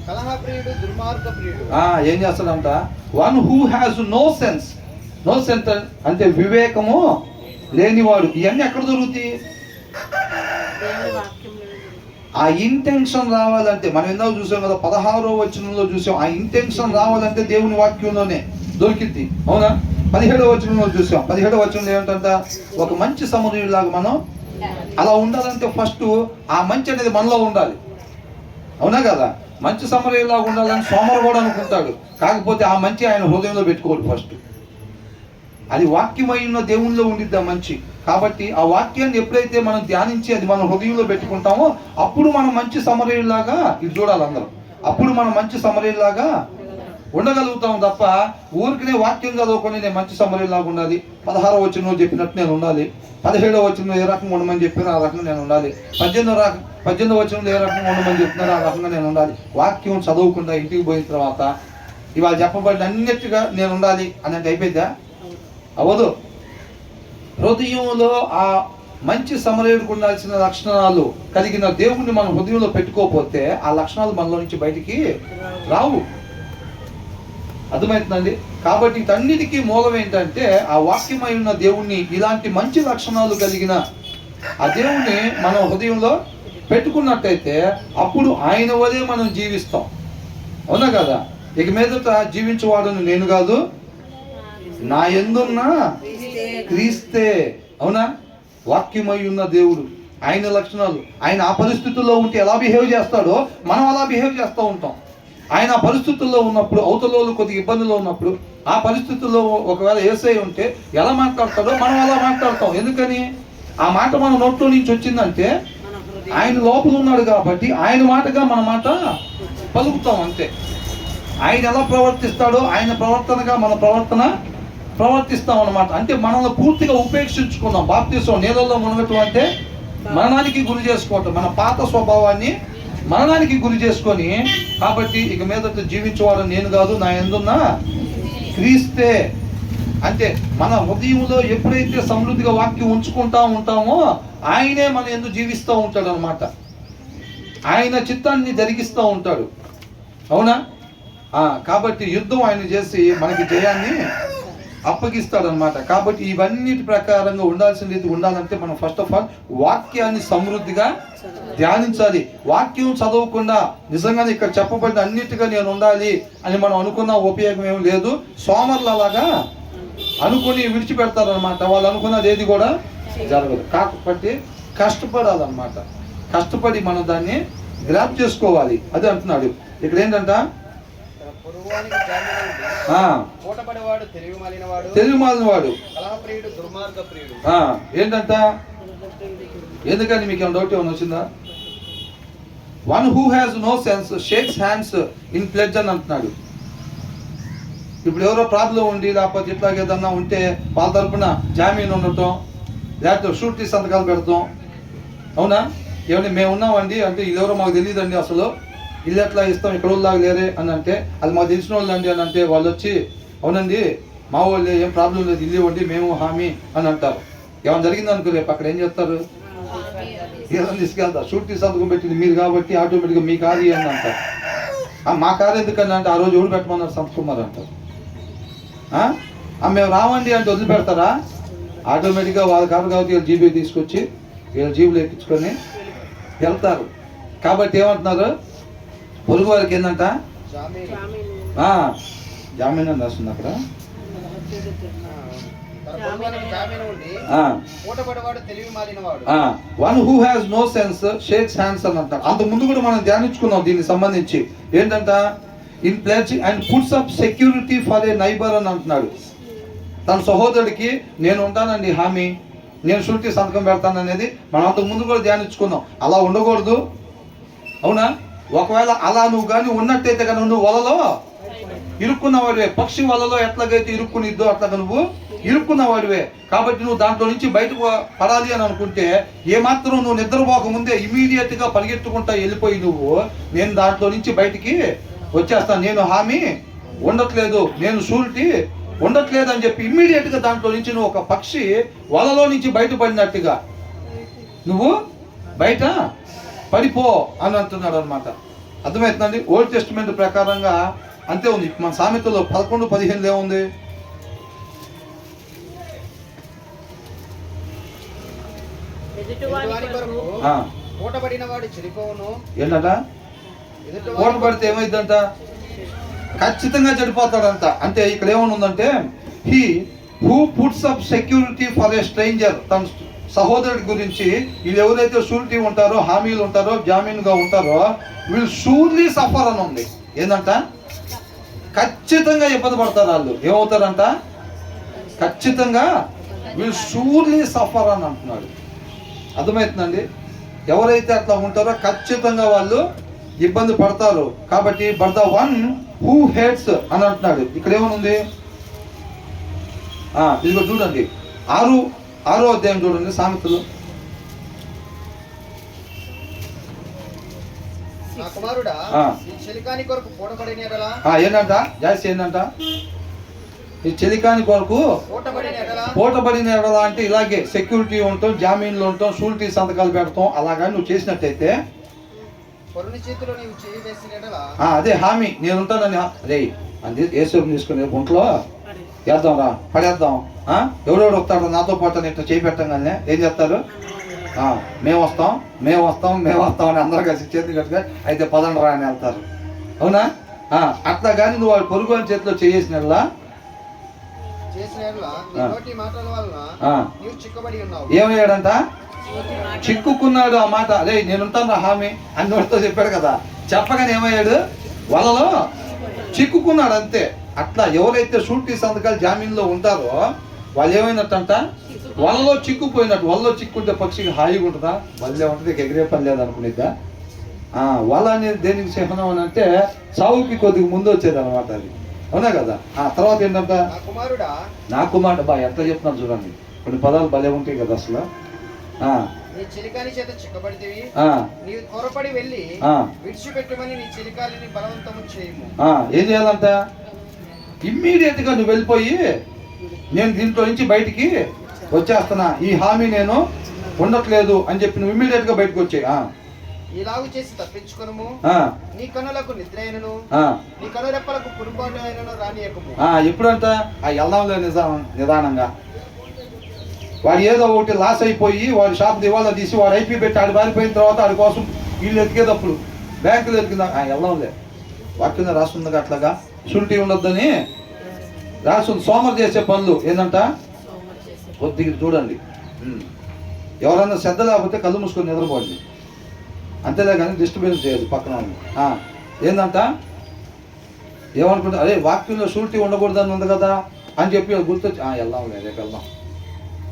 కలహప్రియుడు, దుర్మార్గ ప్రియుడు. ఏం చేస్తాడంట? One who has no sense. No sense అంటే వివేకము లేనివాడు. ఇవన్నీ ఎక్కడ దొరుకుతాయి? ఆ ఇంటెన్షన్ రావాలంటే మనం ఎందుకు చూసాం కదా, 16వ వచనంలో చూసాం. ఆ ఇంటెన్షన్ రావాలంటే దేవుని వాక్యంలోనే దొరికింది. అవునా? 17వ వచనంలో చూసాం. 17వ వచనంలో ఏమిటంట? ఒక మంచి సమరయుడిలాగా మనం అలా ఉండాలంటే ఫస్ట్ ఆ మంచి అనేది మనలో ఉండాలి. అవునా కదా? మంచి సమరయుడిలాగా ఉండాలని సోమరు కూడా అనుకుంటాడు, కాకపోతే ఆ మంచి ఆయన హృదయంలో పెట్టుకోడు ఫస్ట్. అది వాక్యమై ఉన్న దేవునిలో ఉండిద్ది ఆ మంచి. కాబట్టి ఆ వాక్యాన్ని ఎప్పుడైతే మనం ధ్యానించి అది మనం హృదయంలో పెట్టుకుంటామో అప్పుడు మనం మంచి సమరయుడిలాగా, ఇది చూడాలి అందరం, అప్పుడు మనం మంచి సమరయుడిలాగా ఉండగలుగుతాం. తప్ప ఊరికినే వాక్యం చదువుకొని నేను మంచి సమరయుడిలాగా ఉండాలి, 16వ వచనంలో చెప్పినట్టు నేను ఉండాలి, 17వ వచనంలో ఏ రకంగా ఉండమని చెప్పినా ఆ రకంగా నేను ఉండాలి, 18వ వచనంలో ఏ రకంగా ఉండమని చెప్తున్నారో ఆ రకంగా నేను ఉండాలి. వాక్యం చదవకుండా ఇంటికి పోయిన తర్వాత ఇవాళ చెప్పబడిన అన్నిటిగా నేను ఉండాలి అని అంటే అయిపోయిందా? అవదు. హృదయంలో ఆ మంచి సమరయుడికి ఉండాల్సిన లక్షణాలు కలిగిన దేవుణ్ణి మనం హృదయంలో పెట్టుకోకపోతే ఆ లక్షణాలు మనలో నుంచి బయటికి రావు. అర్థమవుతుందండి? కాబట్టి వీటన్నిటికీ మూలం ఏంటంటే ఆ వాక్యమై ఉన్న దేవుణ్ణి, ఇలాంటి మంచి లక్షణాలు కలిగిన ఆ దేవుణ్ణి మనం హృదయంలో పెట్టుకున్నట్టయితే అప్పుడు ఆయన వలే మనం జీవిస్తాం. అవునా కదా? ఇక మీదట జీవించేవాడును నేను కాదు, నా యందున్న క్రీస్తే. అవునా? వాక్యమై ఉన్న దేవుడు, ఆయన లక్షణాలు, ఆయన ఆ పరిస్థితుల్లో ఉంటే ఎలా బిహేవ్ చేస్తాడో మనం అలా బిహేవ్ చేస్తూ ఉంటాం. ఆయన ఆ పరిస్థితుల్లో ఉన్నప్పుడు, అవతల కొద్దిగా ఇబ్బందుల్లో ఉన్నప్పుడు, ఆ పరిస్థితుల్లో ఒకవేళ యేసయ్య ఉంటే ఎలా మాట్లాడతాడో మనం అలా మాట్లాడతాం. ఎందుకని? ఆ మాట మన నోట్లో నుంచి వచ్చిందంటే ఆయన లోపల ఉన్నాడు కాబట్టి ఆయన మాటగా మన మాట పలుకుతాం అంతే. ఆయన ఎలా ప్రవర్తిస్తాడో ఆయన ప్రవర్తనగా మన ప్రవర్తిస్తాం అన్నమాట. అంటే మనల్ని పూర్తిగా ఉపేక్షించుకున్నాం. బాప్తిసం నీళ్ళల్లో మునగటం అంటే మరణానికి గురి చేసుకోవటం, మన పాత స్వభావాన్ని మరణానికి గురి చేసుకొని, కాబట్టి ఇక మీదట జీవించేవాడు నేను కాదు, నా యందున్న క్రీస్తే. అంటే మన హృదయంలో ఎప్పుడైతే సమృద్ధిగా వాక్యం ఉంచుకుంటా ఉంటామో ఆయనే మన యందు జీవిస్తూ ఉంటాడు అనమాట. ఆయన చిత్తాన్ని జరిగిస్తూ ఉంటాడు. అవునా? కాబట్టి యుద్ధం ఆయన చేసి మనకి జయాన్ని అప్పగిస్తాడనమాట. కాబట్టి ఇవన్నిటి ప్రకారంగా ఉండాల్సిన రీతి ఉండాలంటే మనం ఫస్ట్ ఆఫ్ ఆల్ వాక్యాన్ని సమృద్ధిగా ధ్యానించాలి. వాక్యం చదవకుండా నిజంగానే ఇక్కడ చెప్పబడిన అన్నిటిగా నేను ఉండాలి అని మనం అనుకున్న ఉపయోగం ఏమి లేదు. సోమర్లలాగా అనుకుని విడిచిపెడతారనమాట. వాళ్ళు అనుకున్నది ఏది కూడా జరగదు. కాకపోతే కష్టపడాలన్నమాట. కష్టపడి మనం దాన్ని గ్రాప్ చేసుకోవాలి. అదే అంటున్నాడు ఇక్కడ. ఏంటంట? తెలివి మాలినవాడు, ఏంటంట? ఎందుకని మీకు ఏమైనా డౌట్ ఏమైనా వచ్చిందా? One who has no sense shakes hands in pledge అని అంటున్నాడు. ఇప్పుడు ఎవరో ప్రాబ్లం ఉండి లేకపోతే ఇట్లాగే ఏదన్నా ఉంటే వాళ్ళ తరపున జామీన్ ఉండటం, లేకపోతే షూరిటీ సంతకాలు పెడతాం. అవునా? ఏమంటే మేము ఉన్నామండి అంటే ఇది ఎవరో మాకు తెలియదండి, అసలు ఇల్లు ఎట్లా ఇస్తాం, ఇక్కడ వాళ్ళలాగా లేరే అని అంటే అది మాకు తెలిసిన వాళ్ళండి అని అంటే వాళ్ళు వచ్చి అవునండి మా వాళ్ళే, ఏం ప్రాబ్లం లేదు, ఇల్లు ఇవ్వండి, మేము హామీ అని అంటారు. ఏమైనా జరిగింది అనుకో రేపు అక్కడ ఏం చేస్తారు? ఏదైనా తీసుకెళ్తారు. షూరిటీ సంతకం పెట్టింది మీరు కాబట్టి ఆటోమేటిక్గా మీ కారు అని అంటారు. మా కారు ఎందుకని అంటే ఆ రోజు ఎవరు పెట్టమన్నారు సంతకం అంటారు. మేము రావండి అంటే వదిలిపెడతారా? ఆటోమేటిక్గా వాళ్ళ కారు కాబట్టి వీళ్ళు జీబీ తీసుకొచ్చి వీళ్ళు జీబులు ఎక్కించుకొని వెళ్తారు. కాబట్టి ఏమంటున్నారు? పొరుగు వారికి ఏంటంట? జామీన్ అని రాస్తుంది అక్కడ. One who has no sense shakes hands అని అంటారు. అంత ముందు కూడా మనం ధ్యానించుకున్నాం దీనికి సంబంధించి. ఏంటంట? In pledge and puts up security for A neighbour అని అంటున్నాడు. తన సహోదరుడికి నేను ఉంటానండి హామీ, నేను షూరిటీ సంతకం పెడతాను అనేది మనం అంతకు ముందు కూడా ధ్యానించుకున్నాం. అలా ఉండకూడదు. అవునా? ఒకవేళ అలా నువ్వు కానీ ఉన్నట్టయితే కనుక నువ్వు వలలో ఇరుక్కున్నవాడివే. పక్షి వలలో ఎట్లాగైతే ఇరుక్కునిద్దో అట్లాగా నువ్వు ఇరుక్కున్నవాడివే. కాబట్టి నువ్వు దాంట్లో నుంచి బయటకు పడాలి అని అనుకుంటే ఏమాత్రం నువ్వు నిద్రపోక ముందే ఇమీడియట్గా పరిగెత్తుకుంటా వెళ్ళిపోయి నువ్వు నేను దాంట్లో నుంచి బయటికి వచ్చేస్తాను, నేను హామీ ఉండట్లేదు, నేను షూరిటీ ఉండట్లేదు అని చెప్పి ఇమ్మీడియట్గా దాంట్లో నుంచి నువ్వు ఒక పక్షి వలలో నుంచి బయటపడినట్టుగా నువ్వు బయట పడిపో అని అంటున్నాడు అనమాట. అర్థమవుతుందండి? ఓల్డ్ టెస్టిమెంట్ ప్రకారంగా అంతే ఉంది. మన సామెతలో 11:15 ఏముంది? ఏంటంట? ఓట పడితే ఏమైందంట? ఖచ్చితంగా చెడిపోతాడంట. అంటే ఇక్కడ ఏమనుందంటే he who puts up security for a stranger, తన సహోదరుడి గురించి వీళ్ళు ఎవరైతే షూరిటీ ఉంటారో, హామీలు ఉంటారో, జామీన్గా ఉంటారో వీళ్ళు షూర్లీ సఫర్ అని ఉంది. ఏంటంట? ఖచ్చితంగా ఇబ్బంది పడతారు వాళ్ళు. ఏమవుతారంట? ఖచ్చితంగా వీళ్ళు షూర్లీ సఫర్ అని అంటున్నాడు. అర్థమవుతుందండి? ఎవరైతే అట్లా ఉంటారో ఖచ్చితంగా వాళ్ళు ఇబ్బంది పడతారు. కాబట్టి but the one who hates అని అంటున్నాడు. ఇక్కడ ఏమనుంది? ఇదిగో చూడండి, 6వ అధ్యాయం చూడండి సామెతలు. ఏంటంట? జాస్తి ఏంటంట? ఈ చెలికాని కొరకు పోటబడిన ఎడలా అంటే ఇలాగే సెక్యూరిటీ ఉంటాం, జామీన్లు ఉంటాం, షూరిటీ సంతకాలు పెడతాం. అలాగా నువ్వు చేసినట్టయితే అదే హామీ, నేను ఉంటానని. అదే అది ఏసేపు తీసుకుని ఒంట్లో వేద్దాం రా, పడేద్దాం, ఎవడెవడు వస్తాడు నాతో పాటు ఇట్లా చేపెట్టంగానే ఏం చేస్తారు? మేము వస్తాం అని అందరూ కలిసి చేతి కట్టుగా అయితే పదండి రా అని వెళ్తారు. అవునా? అట్లా కానీ నువ్వు వాడు పొరుగు అని చేతిలో చేసినట్లా ఏమయ్యాడంట? చిక్కుకున్నాడు. ఆ మాట అదే నేనుంటాను రా హామీ అని నోటితో చెప్పాడు కదా. చెప్పగానే ఏమయ్యాడు? వలలో చిక్కుకున్నాడు అంతే. అట్లా ఎవరైతే షూరిటీ సంతకాలు జామీన్లో ఉంటారో వాళ్ళు ఏమైనట్టంట? వలలో చిక్కుపోయినట్టు. వలలో చిక్కుంటే పక్షికి హాయిగా ఉంటుందా? వల్లే ఉంటుంది, ఎగిరే పని లేదు అనుకునేద్దా? వల అనేది దేనికి చిహ్నం అని అంటే సావుకి కొద్దిగా ముందు వచ్చేది అనమాట అది, అవునా కదా. తర్వాత ఏంటంట, నా కుమారుడు బా ఎట్లా చెప్తున్నాను చూడండి, కొన్ని పదాలు భలే ఉంటాయి కదా అసలు. నీ చిలికాని చేత చిక్కబడితివి, నీవు త్వరపడి వెళ్ళి విడిచిపెట్టమని నీ చిలికాలిని బలవంతము చేయము. ఏం చేయాలంట, ఇమ్మీడియట్ గా నువ్వు వెళ్ళిపోయి నేను దీంట్లో నుంచి బయటికి వచ్చేస్తున్నా, ఈ హామీ నేను ఉండట్లేదు అని చెప్పి నువ్వు ఇమ్మీడియట్ గా బయటకు వచ్చాయి. ఇలాగు చేసి తప్పించుకొనుము, నీ కనులకు నిద్ర అయినను నీ కనురెప్పలకు పురుపాటు అయినను రానియకము. ఎప్పుడంట వెళ్దాంలే నిదానంగా. వాడు ఏదో ఒకటి లాస్ అయిపోయి వాడి షాప్ దివాలా తీసి వాడు ఐపీ పెట్టి ఆడు పారిపోయిన తర్వాత ఆడి కోసం వీళ్ళు ఎతికేటప్పుడు బ్యాంకులు ఎతికిందా వెళ్దాంలే. వాక్యం రాస్తుంది అట్లాగా షూరిటీ ఉండొద్దని రాస్తుంది. సోమరు చేసే పనులు ఏంటంట కొద్దిగా చూడండి, ఎవరన్నా శ్రద్ధ లేకపోతే కళ్ళు మూసుకొని నిద్రపోండి, అంతేలే కానీ డిస్టర్బెన్స్ చేయదు పక్కన. ఏంటంట ఏమనుకుంటా, అరే వాక్యంలో షూరిటీ ఉండకూడదని ఉంది కదా అని చెప్పి గుర్తొచ్చి వెళ్దాంలే, రేపు వెళ్దాం,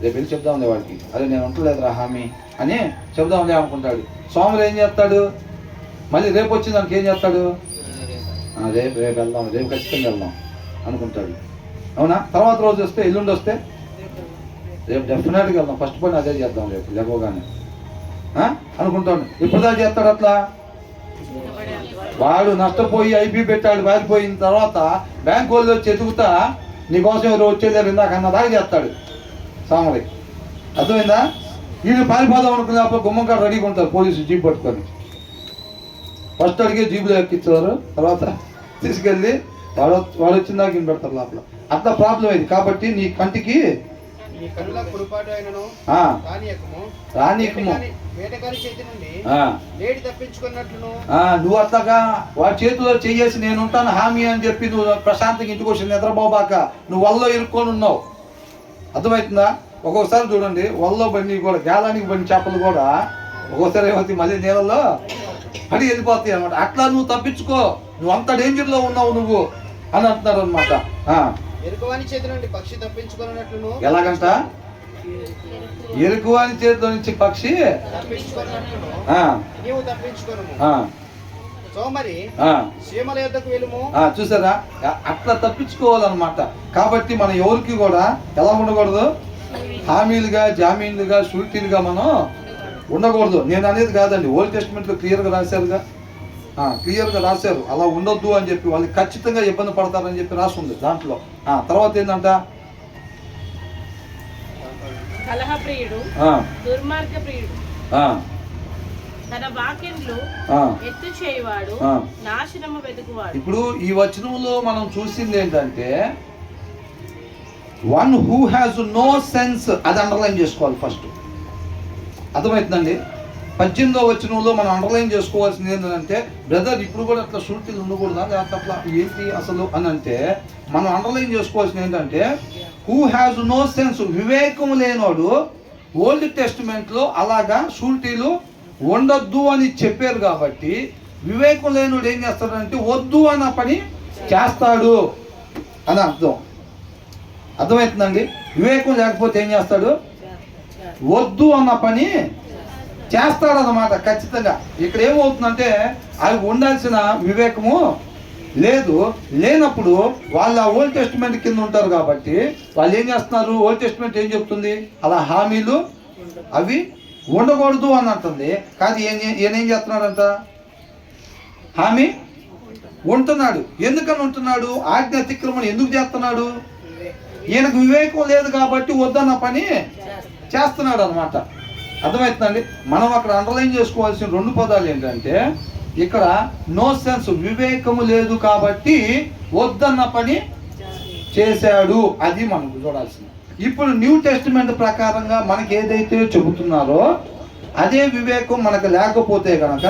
రేపు వెళ్ళి చెప్దాంలే వాడికి, అదే నేను ఉంటలేదురా హామీ అని చెప్దాంలే అనుకుంటాడు. సోమరు ఏం చేస్తాడు, మళ్ళీ రేపు వచ్చి దానికి ఏం చేస్తాడు, రేపు వెళ్దాం, రేపు ఖచ్చితంగా వెళ్దాం అనుకుంటాడు, అవునా. తర్వాత రోజు వస్తే ఎల్లుండి వస్తే రేపు డెఫినెట్గా వెళ్దాం, ఫస్ట్ పని అదే చేద్దాం రేపు లేకపోగానే అనుకుంటాడు. ఎప్పుడుదా చేస్తాడు అట్లా, వాడు నష్టపోయి ఐపీ పెట్టాడు పారిపోయిన తర్వాత బ్యాంక్ వాళ్ళు వచ్చి ఎదుగుతా నీకోసం ఎవరు వచ్చేదారు ఇందాక అన్న దాకా చేస్తాడు సామరి, అర్థమైందా. వీళ్ళు పారిపోదాం అనుకున్నప్పుడు గుమ్మంకాడ రెడీగా ఉంటారు పోలీసు జీప్ పట్టుకొని, ఫస్ట్ అడిగి జీబులో ఎక్కించారు, తర్వాత తీసుకెళ్ళి వాడు వచ్చిందాక ఇన్ పెడతారు లోపల. అట్లా ప్రాబ్లం అయింది. కాబట్టి నీ కంటికి రానీయకము, నువ్వు అట్లాగా వాడి చేతిలో చెయ్యేసి నేను ఉంటాను హామీ అని చెప్పి నువ్వు ప్రశాంతంగా ఇంటికి వచ్చి నిద్రపోబాక నువ్వు వల్లో ఇరుక్కొని ఉన్నావు, అర్థమవుతుందా. ఒక్కొక్కసారి చూడండి వల్లో బండి కూడా గాలానికి బండి చేపలు కూడా ఒక్కోసారి ఏమవుతాయి మళ్ళీ నీళ్ళలో పడి వెళ్ళిపోతాయి అనమాట. అట్లా నువ్వు తప్పించుకో, నువ్వు అంత డేంజర్లో ఉన్నావు నువ్వు అని అంటున్నారు అనమాట. ఎరుకువాని చేతి నుండి పక్షి తప్పించుకున్నట్లును, ఎలాగంట ఎరుకువాని చేతిలో నుంచి పక్షి నీవు తప్పించుకోను. సోమరి సీమల యొద్దకు వెళ్ళుము. చూసారా, అట్లా తప్పించుకోవాలన్నమాట. కాబట్టి మనం ఎవరికి కూడా ఎలా ఉండకూడదు, హామీలుగా జామీన్లుగా షూరిటీలుగా మనం ఉండకూడదు. నేను అనేది కాదండి, ఓల్డ్ టెస్ట్మెంట్లో క్లియర్గా రాశారుగా, క్లియర్గా రాశారు అలా ఉండొద్దు అని చెప్పి, వాళ్ళు ఖచ్చితంగా ఇబ్బంది పడతారని చెప్పి రాసి ఉంది దాంట్లో. తర్వాత ఏంటంట, కలహప్రియుడు దుర్మార్గప్రియుడు తన వాక్యంలో ఎత్తు చేయవాడు నాశనము వెతుకువాడు. ఇప్పుడు ఈ వచనంలో మనం చూసింది ఏంటంటే one who has no sense, అది అండర్లైన్ చేసుకోవాలి ఫస్ట్, అర్థమవుతుందండి. 18వ వచనంలో మనం అండర్లైన్ చేసుకోవాల్సింది ఏంటంటే బ్రదర్ ఇప్పుడు కూడా అట్లా షూరిటీలు ఉండకూడదా లేకపోతే అట్లా ఏంటి అసలు అని అంటే మనం అండర్లైన్ చేసుకోవాల్సింది ఏంటంటే హూ హ్యాస్ నో సెన్స్, వివేకం లేనోడు ఓల్డ్ టెస్టిమెంట్లో అలాగా షూరిటీలు ఉండొద్దు అని చెప్పారు. కాబట్టి వివేకం లేనోడు ఏం చేస్తాడంటే వద్దు అన్న పని చేస్తాడు అని అర్థం, అర్థమవుతుందండి. వివేకం లేకపోతే ఏం చేస్తాడు, వద్దు అన్న పని చేస్తాడన్నమాట ఖచ్చితంగా. ఇక్కడ ఏమవుతుందంటే అది ఉండాల్సిన వివేకము లేదు, లేనప్పుడు వాళ్ళు ఆ ఓల్డ్ టెస్టిమెంట్ కింద ఉంటారు. కాబట్టి వాళ్ళు ఏం చేస్తున్నారు, ఓల్డ్ టెస్టిమెంట్ ఏం చెప్తుంది, అలా హామీలు అవి ఉండకూడదు అని అంటుంది. కానీ ఈయనేం చేస్తున్నాడంట, హామీ ఉంటున్నాడు. ఎందుకని ఉంటున్నాడు, ఆజ్ఞ అతిక్రమణ ఎందుకు చేస్తున్నాడు, ఈయనకు వివేకం లేదు కాబట్టి వద్దన్న పని చేస్తున్నాడు అనమాట, అర్థమవుతుందండి. మనం అక్కడ అండర్లైన్ చేసుకోవాల్సిన 2 పదాలు ఏంటంటే ఇక్కడ నో సెన్స్, వివేకము లేదు కాబట్టి వద్దన్న పని చేశాడు, అది మనకు చూడాల్సింది. ఇప్పుడు న్యూ టెస్టిమెంట్ ప్రకారంగా మనకి ఏదైతే చెబుతున్నారో అదే వివేకం మనకు లేకపోతే కనుక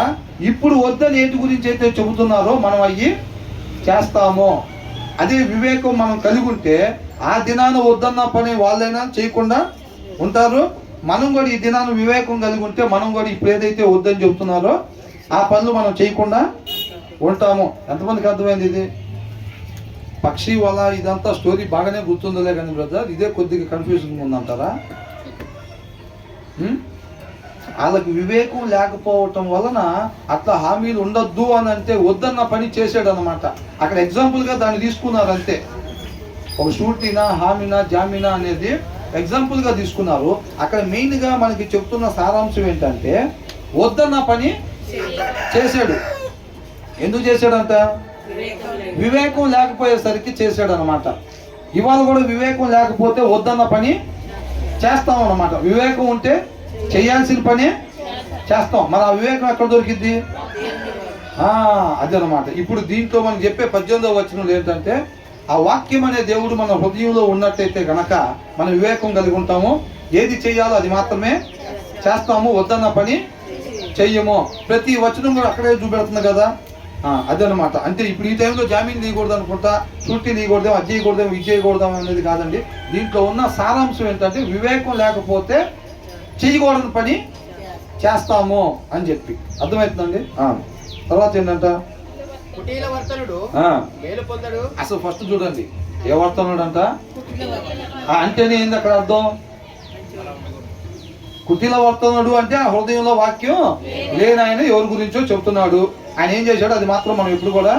ఇప్పుడు వద్దని ఏంటి గురించి అయితే చెబుతున్నారో మనం అయ్యి చేస్తామో, అదే వివేకం మనం కలిగి ఉంటే ఆ దినాన వద్దన్న పని వాళ్ళైనా చేయకుండా ఉంటారు. మనం కూడా ఈ దినాన్ని వివేకం కలిగి ఉంటే మనం కూడా ఇప్పుడు ఏదైతే వద్దని చెబుతున్నారో ఆ పనులు మనం చేయకుండా ఉంటాము. ఎంతమందికి అర్థమైంది ఇది? పక్షి వల్ల ఇదంతా స్టోరీ బాగానే గుర్తుందిలే కానీ బ్రదర్ ఇదే కొద్దిగా కన్ఫ్యూజన్ ఉందంటారా? వాళ్ళకి వివేకం లేకపోవటం వలన అట్లా హామీలు ఉండొద్దు అని అంటే వద్దన్న పని చేసాడు అనమాట. అక్కడ ఎగ్జాంపుల్గా దాన్ని తీసుకున్నారు అంతే. ఒక షూటీనా హామీనా జామీనా అనేది ఎగ్జాంపుల్గా తీసుకున్నారు. అక్కడ మెయిన్గా మనకి చెప్తున్న సారాంశం ఏంటంటే వద్దన్న పని చేశాడు. ఎందుకు చేశాడంట? వివేకం లేకపోయేసరికి చేశాడు అనమాట. ఇవాళ కూడా వివేకం లేకపోతే వద్దన్న పని చేస్తాం అన్నమాట. వివేకం ఉంటే చేయాల్సిన పని చేస్తాం. మరి ఆ వివేకం ఎక్కడ దొరికిద్ది? అదే అనమాట. ఇప్పుడు దీంట్లో మనం చెప్పే 18వ వచనం ఏంటంటే ఆ వాక్యం అనే దేవుడు మన హృదయంలో ఉన్నట్టయితే గనక మన వివేకం కలిగి ఉంటాము. ఏది చేయాలో అది మాత్రమే చేస్తాము, వద్దన్న పని చెయ్యము. ప్రతి వచనం కూడా అక్కడే చూపెడుతుంది కదా. అదనమాట. అంటే ఇప్పుడు ఈ టైంలో జామీన్ తీయకూడదు అనుకుంటా, షూటీ తీయకూడదేమో, అది చేయకూడదేమో, ఇది చేయకూడదాం అనేది కాదండి. దీంట్లో ఉన్న సారాంశం ఏంటంటే వివేకం లేకపోతే చేయకూడని పని చేస్తాము అని చెప్పి అర్థమవుతుందండి. తర్వాత ఏంటంట? కుటీల వర్తనుడు మేలు పొందడు. అసలు ఫస్ట్ చూడండి, ఏ వర్తనుడు అంట అంటేనే ఏంది అక్కడ అర్థం? కుటీల వర్తనుడు అంటే ఆ హృదయంలో వాక్యం లేని ఆయన ఎవరి గురించో చెప్తున్నాడు. ఆయన ఏం చేశాడు అది మాత్రం మనం ఎప్పుడు కూడా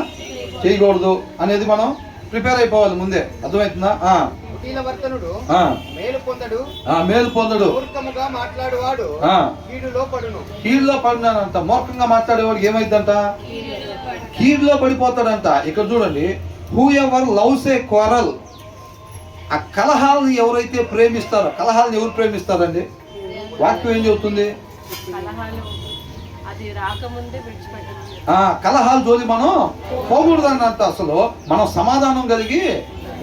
చేయకూడదు అనేది మనం ప్రిపేర్ అయిపోవాలి ముందే. అర్థమవుతుందా? కుటీల వర్తనుడు మేలు పొందడు. మేలు పొందడు. మూర్ఖముగా మాట్లాడేవాడు కీడులో పడును. కీడులో పడినాడంట. మూర్ఖంగా మాట్లాడేవాడికి ఏమైందంట? కీడులో పడిపోతాడంట. ఇక్కడ చూడండి, who ever loves a quarrel. ఆ కలహాలను ఎవరైతే ప్రేమిస్తారో, కలహాలను ఎవరు ప్రేమిస్తారండి? వాక్యం ఏం చెబుతుంది? కలహాలు జోలి మనం పోకూడదని అంట. అసలు మనం సమాధానం కలిగి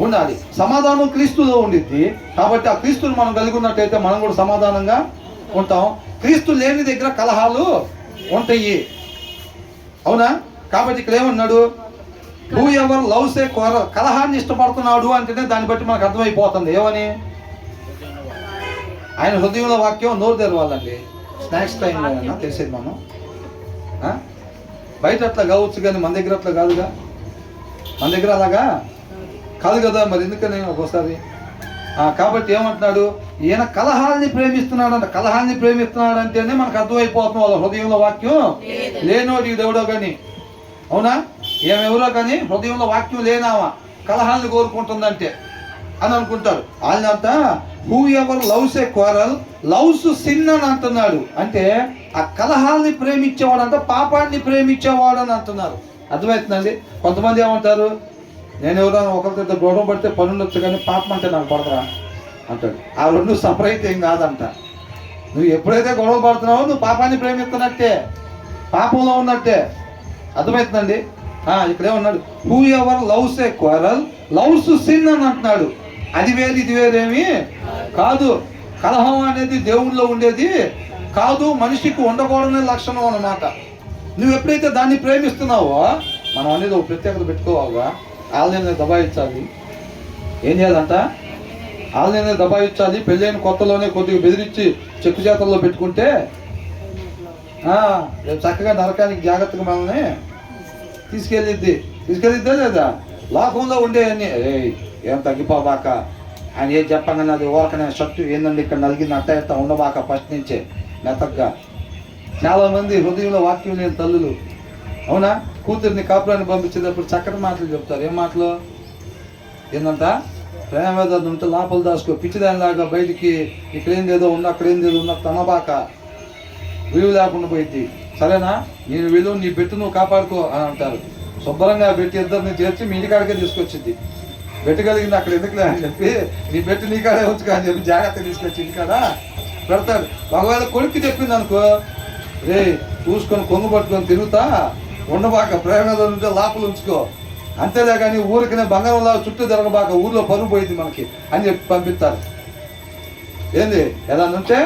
ఉండాలి. సమాధానం క్రీస్తులో ఉండిద్ది. కాబట్టి ఆ క్రీస్తుని మనం కలిగి ఉన్నట్టయితే మనం కూడా సమాధానంగా ఉంటాం. క్రీస్తు లేని దగ్గర కలహాలు ఉంటాయి, అవునా? కాబట్టి ఇక్కడ ఏమన్నాడు? Whoever loves a quarrel. కలహాన్ని ఇష్టపడుతున్నాడు అంటేనే దాన్ని బట్టి మనకు అర్థమైపోతుంది ఏమని. ఆయన హృదయంలో వాక్యం నోరు తెరవాలండి. స్నాక్స్ టైంలో అయినా తెలిసేది మనం. బయట అట్లా కావచ్చు కానీ మన దగ్గర అట్లా కాదుగా. మన దగ్గర అలాగా కాదు కదా. మరి ఎందుకని ఒక్కోసారి కాబట్టి ఏమంటున్నాడు? ఈయన కలహాల్ని ప్రేమిస్తున్నాడు. కలహాల్ని ప్రేమిస్తున్నాడు అంటేనే మనకు అర్థమైపోతుంది వాళ్ళ హృదయంలో వాక్యం లేనోడు ఎవడో కానీ, అవునా? ఏమెవరో కానీ హృదయంలో వాక్యం లేనావా కలహాల్ని కోరుకుంటుందంటే అని అనుకుంటారు. వాళ్ళంట whoever loves a quarrel loves sin అని అంటున్నాడు. అంటే ఆ కలహాల్ని ప్రేమించేవాడంట పాపాన్ని ప్రేమించేవాడు అని అంటున్నారు. అర్థమవుతుందండి? కొంతమంది ఏమంటారు, నేను ఎవరైనా ఒకరితో గొడవ పడితే పని ఉండొచ్చు కానీ పాపం అంటే నాకు పడతారా అంటాడు. ఆ రెండు సపరేట్ ఏం కాదంట. నువ్వు ఎప్పుడైతే గొడవ పడుతున్నావో నువ్వు పాపాన్ని ప్రేమిస్తున్నట్టే, పాపంలో ఉన్నట్టే. అర్థమవుతుందండి? ఇక్కడ ఏమన్నాడు? Whoever loves a quarrel loves sin అని అంటున్నాడు. అది వేరు ఇది వేరేమి కాదు. కలహం అనేది దేవుళ్ళలో ఉండేది కాదు, మనిషికి ఉండకూడని లక్షణం అన్నమాట. నువ్వు ఎప్పుడైతే దాన్ని ప్రేమిస్తున్నావో మనం అనేది ఒక ప్రత్యేకత పెట్టుకోవాలిగా. వాళ్ళని దబాయించాలి. ఏం చేయాలంట? వాళ్ళని దబాయించాలి. పెళ్ళైన కొత్తలోనే కొద్దిగా బెదిరించి చెక్కు చేతల్లో పెట్టుకుంటే రేపు చక్కగా నరకానికి జాగ్రత్తగా మనల్ని తీసుకెళ్ళిద్దే లేదా? లోకంలో ఉండే అన్ని ఏం తగ్గిపోబాక ఆయన ఏం చెప్పగానే అది ఓరకనే షర్టు ఏందండి ఇక్కడ నలిగింది అట్ట ఉండబాక ఫస్ట్ నుంచే మెతగ్గా. చాలామంది హృదయంలో వాక్యం లేని తల్లులు, అవునా, కూతుర్ని కాపురాన్ని పంపించేటప్పుడు చక్కటి మాటలు చెప్తారు. ఏం మాటలు? ఏందంట? ప్రేమవేదాలు ఉంటే లోపల దాచుకో, పిచ్చిదానిలాగా బయటికి ఇక్కడేం ఏదో ఉంది అక్కడేందేదో ఉన్న తనబాక, విలువ లేకుండా పోయింది. సరేనా? నేను విలువ నీ పెట్టు నువ్వు కాపాడుకో అని అంటారు. శుభ్రంగా పెట్టి ఇద్దరిని చేర్చి మీ ఇంటికాడికే తీసుకొచ్చింది. పెట్టగలిగింది అక్కడ ఎందుకులే అని చెప్పి నీ పెట్టి నీ కాడే ఉంచుకో అని చెప్పి జాగ్రత్త తీసుకొచ్చి ఇంటికాడ పెడతాడు. ఒకవేళ కొడుకు చెప్పింది అనుకో, రే చూసుకొని కొంగు పట్టుకొని తిరుగుతా ఉండబాక, ప్రేమలో ఉంటే లోపల ఉంచుకో, అంతేలే కానీ ఊరికనే బంగారంలా చుట్టూ తిరగబాక, ఊర్లో పరుగు పోయింది మనకి అని చెప్పి పంపిస్తారు. ఏంది ఎలా ఉంటే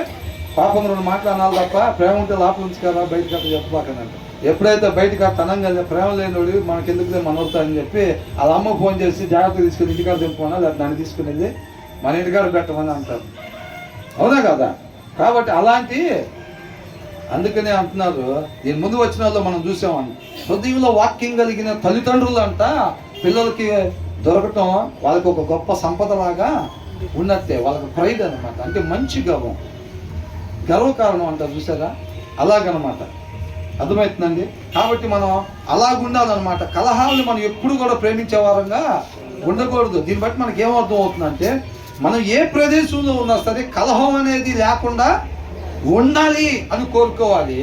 పాపం రెండు మాట్లాడాలి తప్ప ప్రేమ ఉంటే లోపల ఉంచుకోరా, బయటకు అట్లా చెప్పబాకనంట. ఎప్పుడైతే బయటకు తనంగా ప్రేమ లేనివాడు మనకి ఎందుకులే మనవుతా అని చెప్పి వాళ్ళ అమ్మ ఫోన్ చేసి జాగ్రత్తగా తీసుకుని ఇంటికాడ తెంపుకోనా లేదా దాన్ని తీసుకుని వెళ్ళి మన ఇంటికాడ పెట్టమని అంటారు. అవునా కదా? కాబట్టి అలాంటి అందుకనే అంటున్నారు. దీని ముందు వచ్చిన వాళ్ళు మనం చూసామని హృదయంలో వాక్యం కలిగిన తల్లిదండ్రులు అంట పిల్లలకి దొరకటం వాళ్ళకి ఒక గొప్ప సంపదలాగా ఉన్నట్టే, వాళ్ళకి ప్రైడ్ అనమాట. అంటే మంచి గవం. గర్వకారణం అంటారు చూసారా, అలాగనమాట. అర్థమవుతుందండి. కాబట్టి మనం అలాగుండాలన్నమాట. కలహాలను మనం ఎప్పుడు కూడా ప్రేమించే వారంగా ఉండకూడదు. దీన్ని బట్టి మనకి ఏమర్థం అవుతుందంటే, మనం ఏ ప్రదేశంలో ఉన్నా సరే కలహం అనేది లేకుండా ఉండాలి అని కోరుకోవాలి.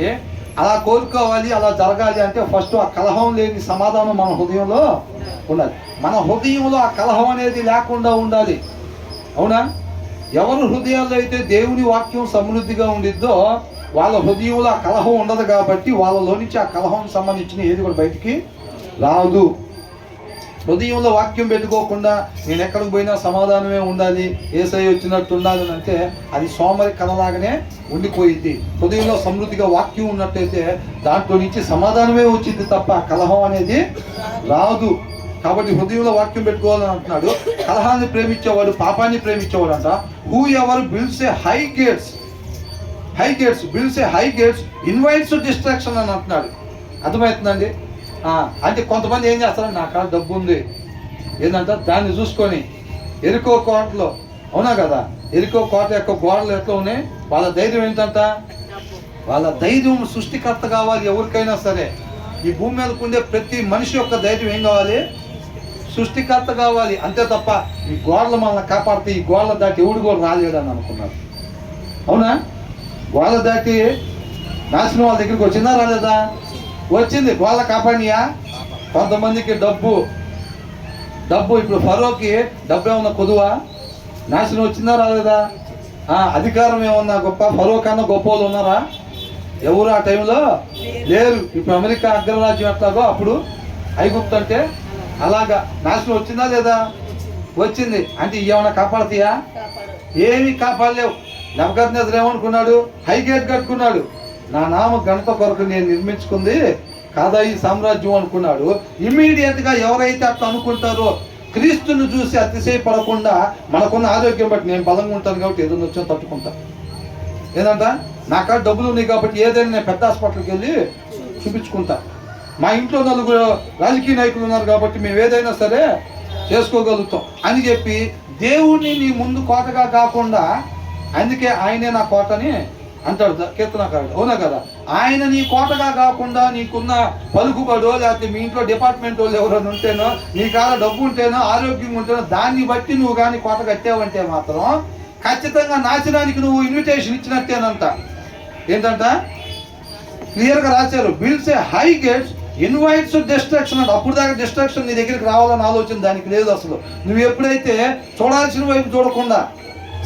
అలా కోరుకోవాలి, అలా జరగాలి అంటే ఫస్ట్ ఆ కలహం లేని సమాధానం మన హృదయంలో ఉండాలి. మన హృదయంలో ఆ కలహం అనేది లేకుండా ఉండాలి. అవునా? ఎవరి హృదయాల్లో అయితే దేవుని వాక్యం సమృద్ధిగా ఉండిద్దో వాళ్ళ హృదయంలో ఆ కలహం ఉండదు. కాబట్టి వాళ్ళలో నుంచి ఆ కలహం సంబంధించిన ఏది కూడా బయటికి రాదు. హృదయంలో వాక్యం పెట్టుకోకుండా నేను ఎక్కడికి పోయినా సమాధానమే ఉండాలి, యేసయ్య వచ్చినట్టు ఉండాలి అంటే అది సోమరి కలలాగానే ఉండిపోయింది. హృదయంలో సమృద్ధిగా వాక్యం ఉన్నట్టయితే దాంట్లో నుంచి సమాధానమే వచ్చింది తప్ప కలహం అనేది రాదు. కాబట్టి హృదయంలో వాక్యం పెట్టుకోవాలని అంటున్నాడు. కలహాన్ని ప్రేమించేవాడు పాపాన్ని ప్రేమించేవాడు అంట. Who ever builds A high gates builds A high gates invites distraction అని అంటున్నాడు. అర్థమవుతుందండి. అంటే కొంతమంది ఏం చేస్తారంటే నా కాడ డబ్బు ఉంది ఏంటంట దాన్ని చూసుకొని ఎరుకో కోటలో, అవునా కదా, ఎరుకో కోట యొక్క గోడలు ఎట్లా ఉన్నాయి, వాళ్ళ ధైర్యం ఏంటంట, వాళ్ళ ధైర్యం సృష్టికర్త కావాలి. ఎవరికైనా సరే ఈ భూమి మీదకు ఉండే ప్రతి మనిషి యొక్క ధైర్యం ఏం కావాలి, సృష్టికర్త కావాలి. అంతే తప్ప ఈ గోడలు మనల్ని కాపాడితే ఈ గోడలు దాటి ఎవడు కూడా రాలేడని అనుకున్నారు. అవునా? గోడలు దాటి నాశనం వాళ్ళ దగ్గరికి వచ్చిందా రాలేదా? వచ్చింది. గోడల కాపాడియా? కొంతమందికి డబ్బు ఇప్పుడు ఫరోకి డబ్బు ఏమన్నా కొదువా? నాశనం వచ్చిందా రాలేదా? అధికారం ఏమన్నా గొప్ప? ఫరో కన్నా గొప్ప వాళ్ళు ఉన్నారా? ఎవరు ఆ టైంలో లేరు. ఇప్పుడు అమెరికా అగ్రరాజ్యం ఎట్లాగో అప్పుడు ఐగుప్తు అంటే అలాగా నాశనం వచ్చిందా లేదా? వచ్చింది. అంటే ఏమన్నా కాపాడుతాయా? ఏమీ కాపాడలేవు. నెబుకద్నెజరు ఏమనుకున్నాడు? హైగేట్ కట్టుకున్నాడు. నా నామ ఘనత కొరకు నేను నిర్మించుకుంది కాదా ఈ సామ్రాజ్యం అనుకున్నాడు. ఇమ్మీడియట్గా ఎవరైతే అట్లా అనుకుంటారో క్రీస్తుని చూసి అతిశయపడకుండా మనకున్న ఆరోగ్యం బట్టి నేను బలంగా ఉంటాను కాబట్టి ఏదైనా వచ్చా తట్టుకుంటా. ఏదంట నాకాడ డబ్బులు ఉన్నాయి కాబట్టి ఏదైనా నేను పెద్ద హాస్పిటల్కి వెళ్ళి చూపించుకుంటా. మా ఇంట్లో నలుగురు రాజకీయ నాయకులు ఉన్నారు కాబట్టి మేము ఏదైనా సరే చేసుకోగలుగుతాం అని చెప్పి దేవుణ్ణి నీ ముందు కోటగా కాకుండా, అందుకే ఆయనే నా కోటని అంటాడు కీర్తనకారుడు. అవునా కదా? ఆయన నీ కోటగా కాకుండా నీకున్న పలుకుబడో లేకపోతే మీ ఇంట్లో డిపార్ట్మెంట్ వాళ్ళు ఎవరైనా ఉంటేనో, నీ కాడ డబ్బు ఉంటేనో, ఆరోగ్యంగా ఉంటేనో దాన్ని బట్టి నువ్వు కానీ కోట కట్టావంటే మాత్రం ఖచ్చితంగా నాశనానికి నువ్వు ఇన్విటేషన్ ఇచ్చినట్టేనంట. ఏంటంట క్లియర్గా రాశారు. బిల్డ్స్ ఏ హై గేట్స్ ఇన్వైట్స్ డిస్ట్రాక్షన్ అంటే. అప్పుడు దాకా డిస్ట్రాక్షన్ నీ దగ్గరికి రావాలని ఆలోచన దానికి లేదు అసలు. నువ్వు ఎప్పుడైతే చూడాల్సిన వైపు చూడకుండా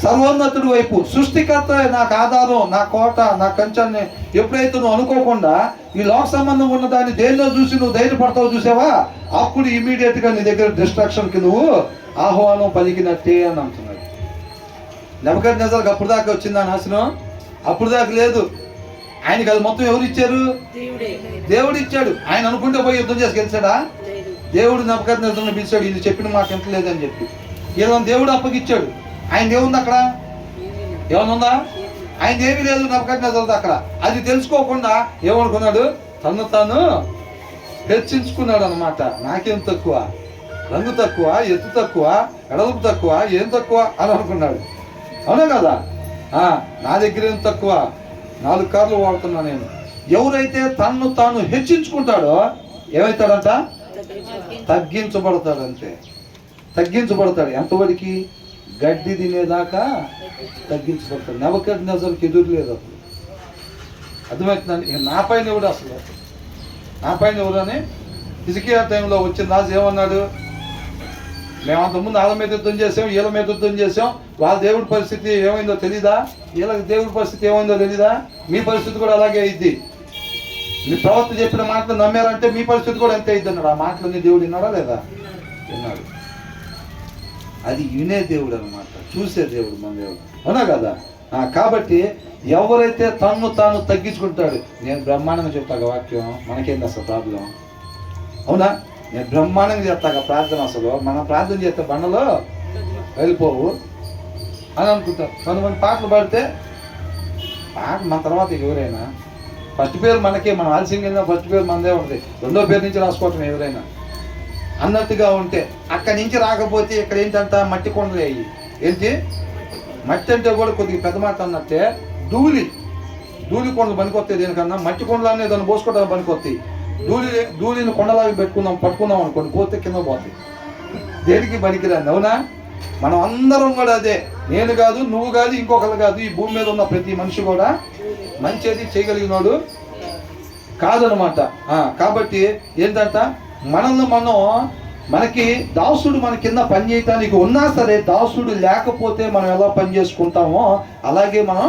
సర్వోన్నతుడి వైపు, సృష్టికర్త నాకు ఆధారం, నా కోట, నా కంచాన్ని ఎప్పుడైతే నువ్వు అనుకోకుండా ఈ లోక సంబంధం ఉన్న దాన్ని దేనిలో చూసి నువ్వు ధైర్యపడతావు చూసావా, అప్పుడు ఇమీడియట్గా నీ దగ్గర డిస్ట్రాక్షన్కి నువ్వు ఆహ్వానం పలికినట్టే అని అంటున్నాడు. నెబుకద్నెజరుకు అప్పుడు దాకా వచ్చిందా నాశనం? అప్పుడు దాకా లేదు. ఆయనకి అది మొత్తం ఎవరు ఇచ్చారు? దేవుడు ఇచ్చాడు. ఆయన అనుకుంటే పోయి యుద్ధం చేసి గెలిచాడా? దేవుడు నెబుకద్నెజరుని పిలిచాడు, ఇది చెప్పిన మాకు ఎంత లేదని చెప్పి. వీళ్ళని దేవుడు అప్పగిచ్చాడు. ఆయన ఏముంది అక్కడ? ఏమన్నా ఉందా? ఆయన ఏమీ లేదు నెబుకద్నెజరు అక్కడ. అది తెలుసుకోకుండా ఏమనుకున్నాడు? తను తాను హెచ్చించుకున్నాడు అనమాట. నాకేం తక్కువ, రంగు తక్కువ, ఎత్తు తక్కువ, ఎడలుపు తక్కువ, ఏం తక్కువ అని అనుకున్నాడు. అవునా కదా? నా దగ్గర ఏం తక్కువ, 4 కార్లు వాడుతున్నా నేను. ఎవరైతే తన్ను తాను హెచ్చించుకుంటాడో ఏమవుతాడంట? తగ్గించబడతాడంతే. తగ్గించబడతాడు. ఎంతవరకు? గడ్డి తినేదాకా తగ్గించబడతాడు. నెబుకద్నెజరుకి ఎదురు లేదు అప్పుడు. అర్థమవుతుందండి. నా పైన ఎవడు అసలు? నా పైన ఎవరని హిజ్కియా టైంలో వచ్చిన రాజు ఏమన్నాడు? మేము అంతకుముందు వాళ్ళ మీద యుద్ధం చేసాం, వీళ్ళ మీద యుద్ధం చేసాం, వాళ్ళ దేవుడి పరిస్థితి ఏమైందో తెలీదా? వీళ్ళకి దేవుడి పరిస్థితి ఏమైందో తెలీదా? మీ పరిస్థితి కూడా అలాగే అయింది. మీ ప్రవక్త చెప్పిన మాటలు నమ్మారంటే మీ పరిస్థితి కూడా అంతే అయింది అన్నాడు. ఆ మాటలన్నీ దేవుడు విన్నాడా లేదా? విన్నాడు. అది వినే దేవుడు అనమాట, చూసే దేవుడు మన దేవుడు. అవునా కదా? కాబట్టి ఎవరైతే తన్ను తాను తగ్గించుకుంటాడు, నేను బ్రహ్మాండంగా చెప్తాగా వాక్యం, మనకేంది అసలు ప్రాబ్లం? అవునా? నేను బ్రహ్మాండంగా చెప్తాగా ప్రార్థన, అసలు మనం ప్రార్థన చేస్తే బండలో వెళ్ళిపోవు అని అనుకుంటాం. కొంతమంది పాటలు పాడితే పాట మన తర్వాత ఎవరైనా ఫస్ట్ పేరు మనకే, మనం ఆలస్యంగా వెళ్ళినా ఫస్ట్ పేరు మనదే ఉంటుంది, రెండో పేరు నుంచి రాసుకోవటం ఎవరైనా అన్నట్టుగా ఉంటే, అక్కడి నుంచి రాకపోతే ఇక్కడ ఏంటంట మట్టి కొండలు అయ్యి. ఏంటి మట్టి అంటే కూడా కొద్దిగా పెద్ద మాట అన్నట్టే ధూళి. ధూళి కొండలు పనికొస్తాయి దేనికన్నా, మట్టి కొండలు అనేది దాన్ని పోసుకోవడానికి పనికొస్తాయి. ధూళిని కొండలాగా పట్టుకుందాం అనుకోండి, పోతే కింద పోతాయి, దేనికి పనికిరాంది. అవునా? మనం అందరం కూడా అదే, నేను కాదు, నువ్వు కాదు, ఇంకొకరు కాదు, ఈ భూమి మీద ఉన్న ప్రతి మనిషి కూడా మంచిది చేయగలిగినాడు కాదనమాట. కాబట్టి ఏంటంట, మనకి దాసుడు మన కింద పని చేయటానికి ఉన్నా సరే, దాసుడు లేకపోతే మనం ఎలా పని చేసుకుంటామో అలాగే మనం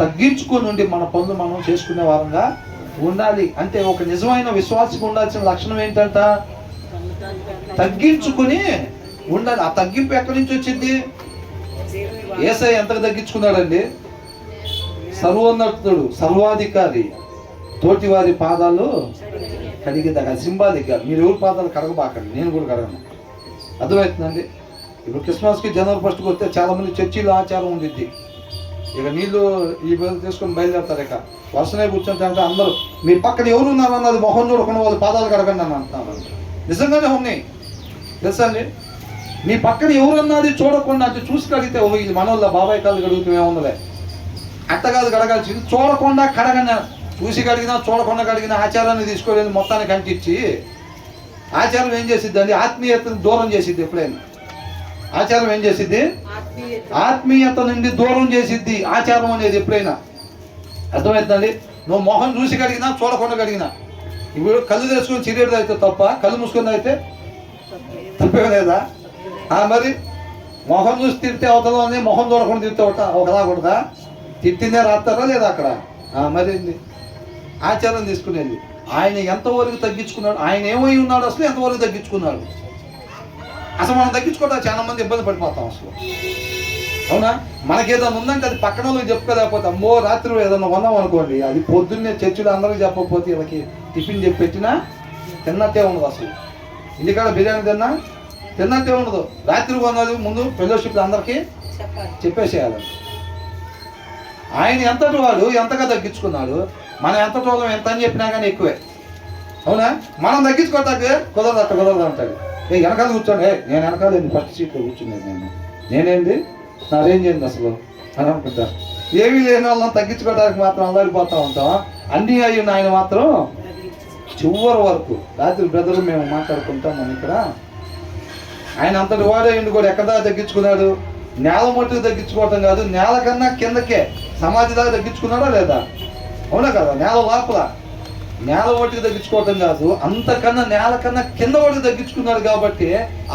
తగ్గించుకొని ఉండి మన పనులు మనం చేసుకునే వారంగా ఉండాలి. అంటే ఒక నిజమైన విశ్వాసకు ఉండాల్సిన లక్షణం ఏంటంట, తగ్గించుకుని ఉండాలి. ఆ తగ్గింపు ఎక్కడి నుంచి వచ్చింది? యేసయ్య ఎంతకు తగ్గించుకున్నాడండి? సర్వోన్నతుడు, సర్వాధికారి, తోటి వారి పాదాలు కడిగేదాకా, సింబాలిక్గా. మీరు ఎవరి పాదాలు కడగబాకండి, నేను కూడా కడగను. అర్థమవుతుందండి? ఇప్పుడు క్రిస్మస్కి జనవరి 1కి వస్తే చాలామంది చర్చిలో ఆచారం ఉండిద్ది, ఇక నీళ్ళు ఈ బదులు తీసుకొని బయలుదేరుతారు. ఇక వర్షనే కూర్చుంటే అంటే అందరూ మీ పక్కన ఎవరు ఉన్నారు అన్నది మొహం చూడకుండా వాళ్ళు పాదాలు కడగండి అని అంటున్నారు. నిజంగానే ఉన్నాయి తెలుసా అండి? మీ పక్కన ఎవరన్నది చూడకుండా, అంటే చూసి కడిగితే ఓ ఇది మనోళ్ళ బాబాయ్ కాళ్ళు కడుగుతూ ఏముందలే, అట్ట కాదు కడగాల్సింది. చూడకుండా కడగండి, చూసి కడిగినా చూడకుండా కడిగినా ఆచారాన్ని తీసుకోలేదు, మొత్తానికి అంటించి ఆచారం ఏం చేసిద్ది అండి? ఆత్మీయతను దూరం చేసిద్ది. ఎప్పుడైనా ఆచారం ఏం చేసిద్ది? ఆత్మీయత నుండి దూరం చేసిద్ది ఆచారం అనేది ఎప్పుడైనా. అర్థమవుతుందండి? నువ్వు మొహం చూసి కడిగినా చూడకుండా కడిగినా, ఇప్పుడు కళ్ళు తెచ్చుకొని చిరేడు అయితే తప్ప, కళ్ళు మూసుకొని అయితే తప్పే లేదా? మరి మొహం చూసి తిడితే అవతల, మొహం చూడకుండా తిడితే ఒకలా కూడదా? తిట్టిందే రాస్తారా లేదా అక్కడ? మరి ఆచారం తీసుకునేది. ఆయన ఎంతవరకు తగ్గించుకున్నాడు, ఆయన ఏమై ఉన్నాడు, అసలు ఎంతవరకు తగ్గించుకున్నాడు. అసలు మనం తగ్గించుకోవడానికి చాలా మంది ఇబ్బంది పడిపోతాం అసలు. అవునా? మనకేదైనా ఉందంటే అది పక్కన వాళ్ళకి చెప్పుకోలేకపోతే, అమ్మో రాత్రి ఏదైనా కొన్నాం అనుకోండి, అది పొద్దున్నే చర్చిలో అందరికీ చెప్పకపోతే వీళ్ళకి టిఫిన్ చెప్పి పెట్టినా తిన్నట్టే ఉండదు. అసలు ఇంటికాడ బిర్యానీ తిన్నట్టే ఉండదు. రాత్రి కొన్నది ముందు ఫెలోషిప్లు అందరికీ చెప్పేసేయాలి. ఆయన ఎంతటి వాడు ఎంతగా తగ్గించుకున్నాడు, మనం ఎంతటి వాళ్ళం ఎంత అని చెప్పినా కానీ ఎక్కువే. అవునా? మనం తగ్గించుకోవటానికి కుదరదు అంటాడు. వెనకాల కూర్చోండి, నేను వెనకాల ఫస్ట్ సీట్లో కూర్చునేది, నేనేంటి నా రేంజ్ ఏంది అసలు అని అనుకుంటా. ఏమీ లేని వాళ్ళని తగ్గించుకోవడానికి మాత్రం అల్లాడిపోతూ ఉంటాం. అన్నీ అయిన ఆయన మాత్రం చివరి వరకు. రాత్రి బ్రదర్ మేము మాట్లాడుకుంటాం మనం ఇక్కడ. ఆయన అంతటి వాడే కూడా ఎక్కడా తగ్గించుకున్నాడు? నేల మట్టుకు తగ్గించుకోవటం కాదు, నేల కన్నా కిందకే సమాధి దాకా తగ్గించుకున్నాడా లేదా? అవునా కదా? నేల లోపల నేల మట్టుకు తగ్గించుకోవటం కాదు, అంతకన్నా నేల కన్నా కింద వరకు తగ్గించుకున్నాడు. కాబట్టి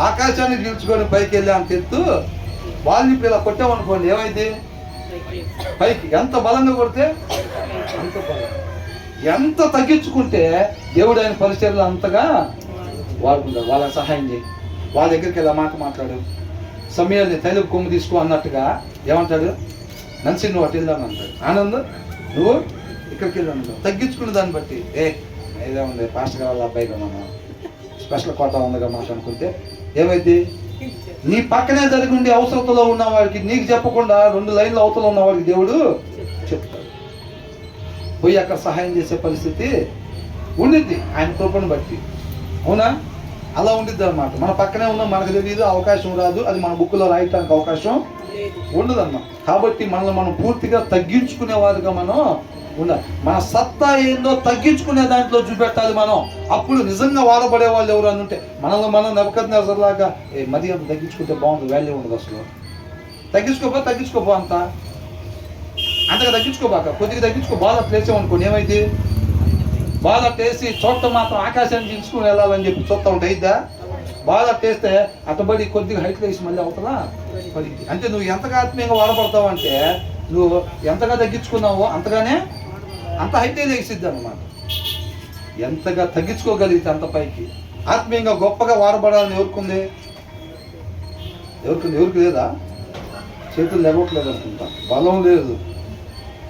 ఆకాశాన్ని గెలుచుకొని పైకి వెళ్ళి అంత ఎత్తు వాళ్ళని ఇప్పుడు ఇలా కొట్టామనుకోండి, ఏమైంది? పైకి ఎంత బలంగా కొడితే అంత బలం. ఎంత తగ్గించుకుంటే దేవుడు ఆయన పరిచర్లు అంతగా వాడుకుంటాడు. వాళ్ళని సహాయం చేయి, వాళ్ళ దగ్గరికి వెళ్ళి మాట్లాడు. సమయాన్ని తైలపు కొమ్ము తీసుకో అన్నట్టుగా ఏమంటాడు? నన్సి నువ్వు అటు వెళ్దాను అంటాడు. ఆనంద్ నువ్వు ఇక్కడికి వెళ్ళాను. తగ్గించుకున్న దాన్ని బట్టి ఏదే ఉంది పాస్టర్ గారు వాళ్ళ అబ్బాయిగా మనం స్పెషల్ కోట ఉందిగా మాట అనుకుంటే ఏమైంది? నీ పక్కనే జరిగి ఉండి అవసరతలో ఉన్నవాడికి నీకు చెప్పకుండా 2 లైన్లు అవతల ఉన్నవాడికి దేవుడు చెప్తాడు. పోయి అక్కడ సహాయం చేసే పరిస్థితి ఉండిద్ది ఆయన కృపను బట్టి. అవునా? అలా ఉండిద్ది అన్నమాట. మన పక్కనే ఉన్న మనకు తెలియదు, అవకాశం రాదు, అది మన బుక్లో రాయటానికి అవకాశం ఉండదన్నమాట. కాబట్టి మనల్ని మనం పూర్తిగా తగ్గించుకునే వారుగా మనం ఉండాలి. మన సత్తా ఏందో తగ్గించుకునే దాంట్లో చూపెట్టాలి మనం. అప్పుడు నిజంగా వాడబడే వాళ్ళు ఎవరు అని ఉంటే మనల్ని మనం నెబుకద్నెజరులాగా మరీ అంత తగ్గించుకుంటే బాగుంటుంది, వాల్యూ ఉండదు అసలు. తగ్గించుకోపో అంతగా తగ్గించుకోబాక, కొద్దిగా తగ్గించుకో. బాగా ప్లేస్ అనుకోండి, ఏమైంది? బాగా టేసి చూడటం మాత్రం ఆకాశాన్ని తీసుకుని వెళ్ళాలని చెప్పి చూస్తూ ఉంటే అయిద్దా? బాగా టేస్తే అట్టబడి కొద్దిగా హైట్లో వేసి మళ్ళీ అవుతుందా పడిద్ది. అంటే నువ్వు ఎంతగా ఆత్మీయంగా వాడబడతావు అంటే నువ్వు ఎంతగా తగ్గించుకున్నావో అంతగానే అంత హైటే లేచిద్ది అన్నమాట. ఎంతగా తగ్గించుకోగలిగితే అంత పైకి. ఆత్మీయంగా గొప్పగా వాడబడాలని ఎవరికి లేదా? చేతులు లేవట్లేదు అనుకుంటా, బలం లేదు.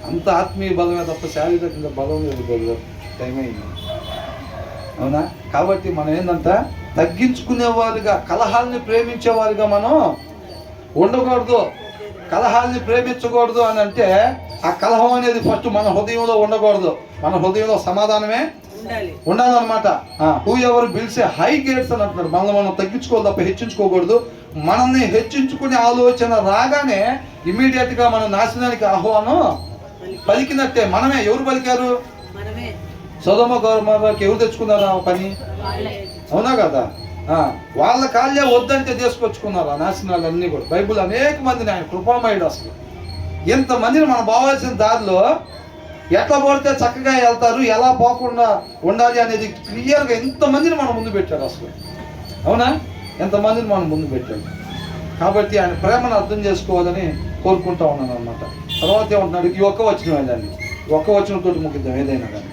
అంత ఆత్మీయ బలమే తప్ప శారీరకంగా బలం లేదు. టైం అయింది. అవునా? కాబట్టి మనం ఏంటంటే తగ్గించుకునేవారుగా, కలహాల్ని ప్రేమించేవారుగా మనం ఉండకూడదు. కలహాల్ని ప్రేమించకూడదు అని అంటే ఆ కలహం అనేది ఫస్ట్ మన హృదయంలో ఉండకూడదు. మన హృదయంలో సమాధానమే ఉండాలన్నమాట. హూ ఎవరు బిల్సే హై గేట్స్ అని అంటున్నాడు. మనల్ని మనం తగ్గించుకోవాలి తప్ప హెచ్చించుకోకూడదు. మనల్ని హెచ్చించుకునే ఆలోచన రాగానే ఇమీడియట్గా మన నాశనానికి ఆహ్వానం పలికినట్టే మనమే. ఎవరు పలికారు? సొదొమ గొమొర్రాకి ఎవరు తెచ్చుకున్నారు ఆ పని? అవునా కదా? వాళ్ళ కాళ్ళే వద్దంటే తీసుకొచ్చుకున్నారు ఆ నాశనాలన్నీ కూడా. బైబుల్ అనేక మందిని, ఆయన కృపామయుడు. అసలు ఎంతమందిని మనం పోవాల్సిన దారిలో ఎట్లా పోతే చక్కగా వెళ్తారు, ఎలా పోకుండా ఉండాలి అనేది క్లియర్గా ఎంతమందిని మనం ముందు పెట్టారు అసలు. అవునా? ఎంతమందిని మనం ముందు పెట్టాడు. కాబట్టి ఆయన ప్రేమను అర్థం చేసుకోవాలని కోరుకుంటా ఉన్నాను అనమాట. తర్వాత ఏమంటున్నాడు? ఈ ఒక్క వచనం వెళ్ళండి, ఒక్క వచనంతో ముగిద్దాం ఏదైనా కానీ.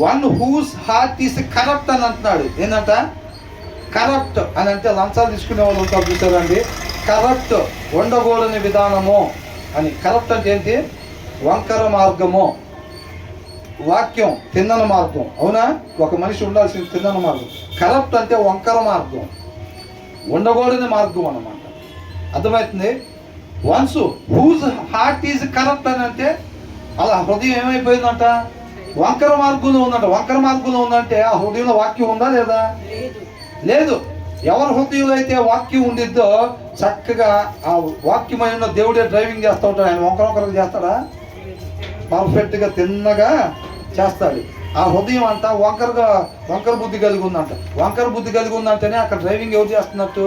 One whose heart is corrupt అని అంటున్నాడు. ఏంటంట? కరప్ట్ అని అంటే లంచాలు తీసుకునే వాళ్ళు ఉంటారు చూసారండి. కరప్ట్ ఉండకూడని విధానము అని. కరప్ట్ అంటే ఏంటి? వంకర మార్గము. వాక్యం తిన్నన మార్గం. అవునా? ఒక మనిషి ఉండాల్సిన తిన్నన మార్గం. కరప్ట్ అంటే వంకర మార్గం, ఉండకూడని మార్గం అన్నమాట. అర్థమవుతుంది? Ones whose heart is corrupt అని అంటే అలా హృదయం ఏమైపోయిందంట? వంకర మార్గంలో ఉందంట. వంకర మార్గంలో ఉందంటే ఆ హృదయంలో వాక్యం ఉందా లేదా? లేదు. ఎవరి హృదయంలో అయితే వాక్యం ఉండిద్దో చక్కగా ఆ వాక్యమైన దేవుడే డ్రైవింగ్ చేస్తూ ఉంటాడు. ఆయన వంకరగా చేస్తాడా? పర్ఫెక్ట్గా తిన్నగా చేస్తాడు. ఆ హృదయం అంతా వంకర బుద్ధి కలిగి ఉందంట. వంకర బుద్ధి కలిగి ఉందంటేనే అక్కడ డ్రైవింగ్ ఎవరు చేస్తున్నట్టు?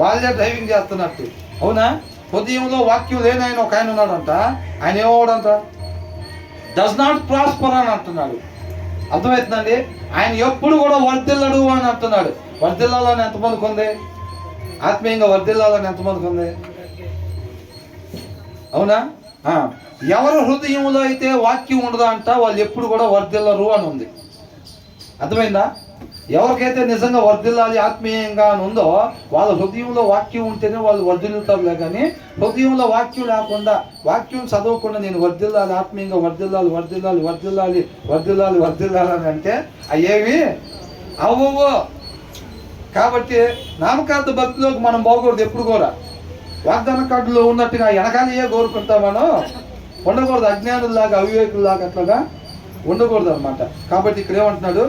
వాళ్ళే డ్రైవింగ్ చేస్తున్నట్టు. అవునా? హృదయంలో వాక్యం లేని ఆయన ఒక ఆయన ఉన్నాడంట. ఆయన ఏమవుడంట? డస్ నాట్ ప్రాస్పర్ అని అంటున్నాడు. అర్థమవుతుందండి? ఆయన ఎప్పుడు కూడా వర్ధిల్లడు అని అంటున్నాడు. వర్ధిల్లాలని ఎంతమందికి ఉంది? ఆత్మీయంగా వర్ధిల్లాలని ఎంతమందికి ఉంది? అవునా? ఎవరి హృదయంలో అయితే వాక్యం ఉండదా అంట వాళ్ళు ఎప్పుడు కూడా వర్ధిల్లరు అని ఉంది. అర్థమైందా? ఎవరికైతే నిజంగా వర్ధిల్లాలి ఆత్మీయంగా అని ఉందో వాళ్ళ హృదయంలో వాక్యం ఉంటేనే వాళ్ళు వర్ధిల్లుతారులే. కానీ హృదయంలో వాక్యం లేకుండా, వాక్యం చదవకుండా నేను వర్ధిల్లాలి, ఆత్మీయంగా వర్ధిల్లాలి వర్ధిల్లాలి వర్ధిల్లాలి వర్ధిల్లాలి వర్ధిల్లాలి అని అంటే అయ్యేవి అవ్వవు. కాబట్టి నామకార్థ భక్తిలోకి మనం పోకూడదు. ఎప్పుడు కూడా వాగ్దాన కార్డులో ఉన్నట్టుగా వెనకాలే కోరుకుంటాం మనం. ఉండకూడదు. అజ్ఞానుల్లాగా, అవివేకుల్లాగా అట్లాగా ఉండకూడదు అనమాట. కాబట్టి ఇక్కడ ఏమంటున్నాడు?